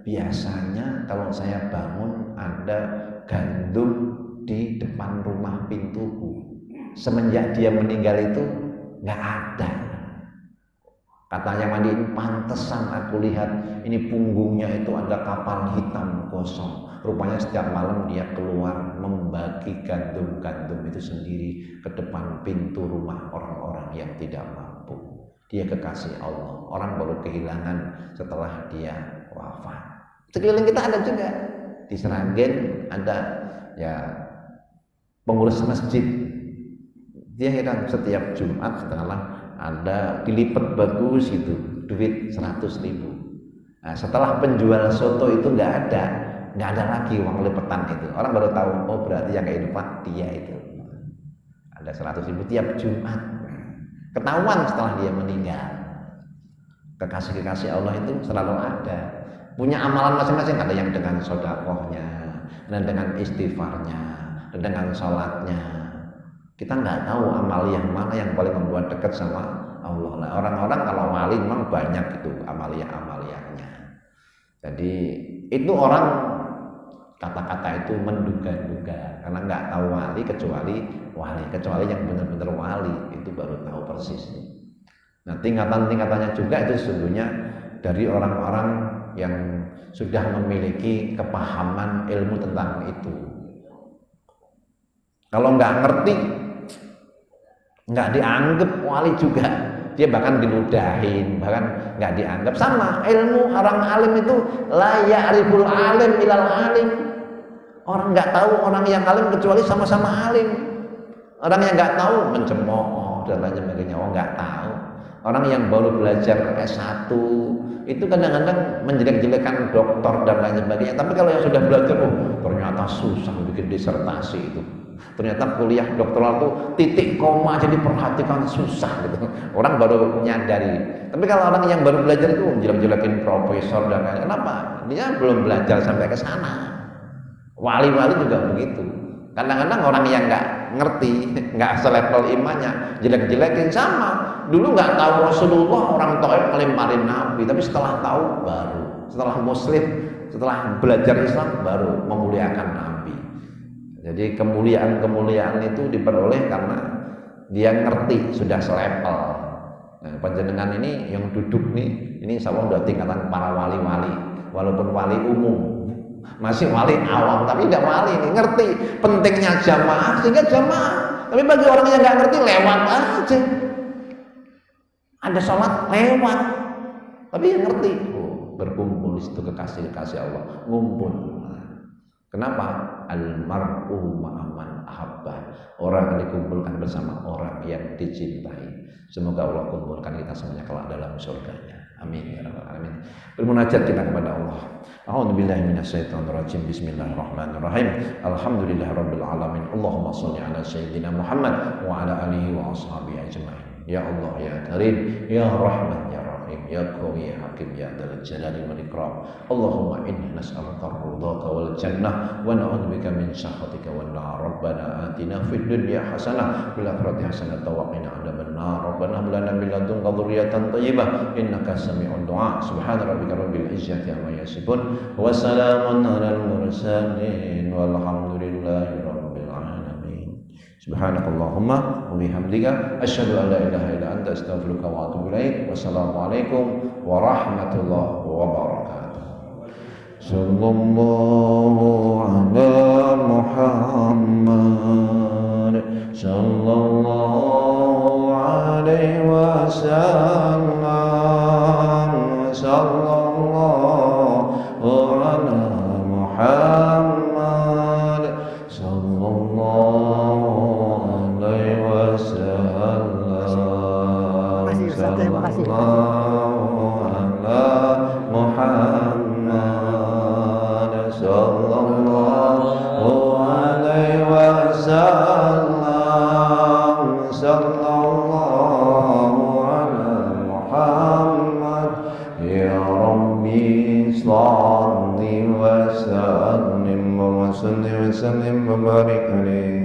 Biasanya kalau saya bangun ada gandum di depan rumah pintuku. Semenjak dia meninggal itu nggak ada. Katanya mandiin, pantesan aku lihat ini punggungnya itu ada kapal hitam kosong. Rupanya setiap malam dia keluar membagi gandum-gandum itu sendiri ke depan pintu rumah orang-orang yang tidak mampu. Dia kekasih Allah. Orang baru kehilangan setelah dia wafat. Sekeliling kita ada juga. Di Seragen ada ya pengurus masjid. Dia heran setiap Jumat setelah ada dilipat bagus itu duit 100.000. Nah, setelah penjual soto itu nggak ada lagi uang lipetan itu. Orang baru tahu, oh berarti yang kayak Pak dia itu. Ada 100.000 tiap Jumat. Ketahuan setelah dia meninggal. Kekasih-kekasih Allah itu selalu ada. Punya amalan masing-masing, ada yang dengan sedekahnya, dan dengan istighfarnya, dan dengan sholatnya. Kita nggak tahu amal yang mana yang paling membuat dekat sama Allah. Nah, orang-orang kalau wali memang banyak itu amalia-amalianya. Jadi itu orang kata-kata itu menduga-duga karena nggak tahu wali kecuali yang benar-benar wali itu baru tahu persis. Nah tingkatan-tingkatannya juga itu sesungguhnya dari orang-orang yang sudah memiliki kepahaman ilmu tentang itu. Kalau nggak ngerti, nggak dianggap wali juga. dia bahkan diludahin, bahkan nggak dianggap. Sama ilmu orang alim itu la ya'riful alim ilal alim. Orang nggak tahu orang yang alim kecuali sama-sama alim. Orang yang nggak tahu mencemooh dan lain sebagainya, nggak tahu. Orang yang baru belajar S1 itu kadang-kadang menjelek-jelekan dokter dan lain sebagainya. Tapi kalau yang sudah belajar, ternyata susah bikin disertasi itu. Ternyata kuliah doktoral itu titik koma aja diperhatikan susah gitu. Orang baru menyadari. Tapi kalau orang yang baru belajar itu jelek-jelekin profesor dan lain-lain. Kenapa? Dia belum belajar sampai ke sana. Wali-wali juga begitu. Kadang-kadang orang yang nggak ngerti, nggak selevel imannya, jelek-jelekin. Sama. Dulu nggak tahu Rasulullah, orang Taif ngelimparin Nabi, tapi setelah tahu baru, setelah Muslim, setelah belajar Islam baru memuliakan Nabi. Jadi kemuliaan itu diperoleh karena dia ngerti, sudah selevel. Nah, panjenengan ini yang duduk nih, ini insya Allah udah tingkatan para wali-wali, walaupun wali umum. Masih wali awam, tapi tidak wali ini, ngerti pentingnya jamaah, sehingga jamaah. Tapi bagi orang yang nggak ngerti, lewat aja. Ada sholat lewat, tapi yang ngerti, berkumpul di situ kekasih Allah, ngumpul. Kenapa? Almar'u ma'aman ahabba. Orang yang dikumpulkan bersama orang yang dicintai. Semoga Allah kumpulkan kita semuanya kelak dalam surganya. Amin ya rabbal alamin. Bermunajat kita kepada Allah. A'udzubillahi minasyaitonirrajim. Bismillahirrahmanirrahim. Alhamdulillahirabbil alamin. Allahumma shalli ala sayyidina Muhammad wa ala alihi wa ashabihi ajmain. Ya Allah ya Karim, ya Rahman ya Rahim, ya Qawi ya Hakim ya Dzal Jalali wal Ikram. Allahumma inna nas'aluka ridhaka wal jannah wa na'udzubika min sakhatika wan nar. Rabbana atina fid dunya hasanah fil akhirati hasanah wa qina adzaban nar. Rabbana hab lana min ladunka dzurriyyatan thayyibah innaka sami'ud du'a. Subhana rabbika rabbil izzati amma yasifun wa salamun alal mursalin walhamdulillahi rabbil alamin. Subhanakallahumma wa bihamdika asyhadu an la ilaha illa anta astaghfiruka wa atubu ilaik. Wassalamualaikum warahmatullahi wabarakatuh. Sallallahu ala Muhammad sallallahu alaihi wasallam. Sallallahu ala Muhammad sallallahu alaihi wasallam. Sallallahu ala Muhammad sallallahu alaihi wasallam. Sallallahu ala Muhammad ya Rabbi shalli wa sallim wa sallim wa barik alaihi.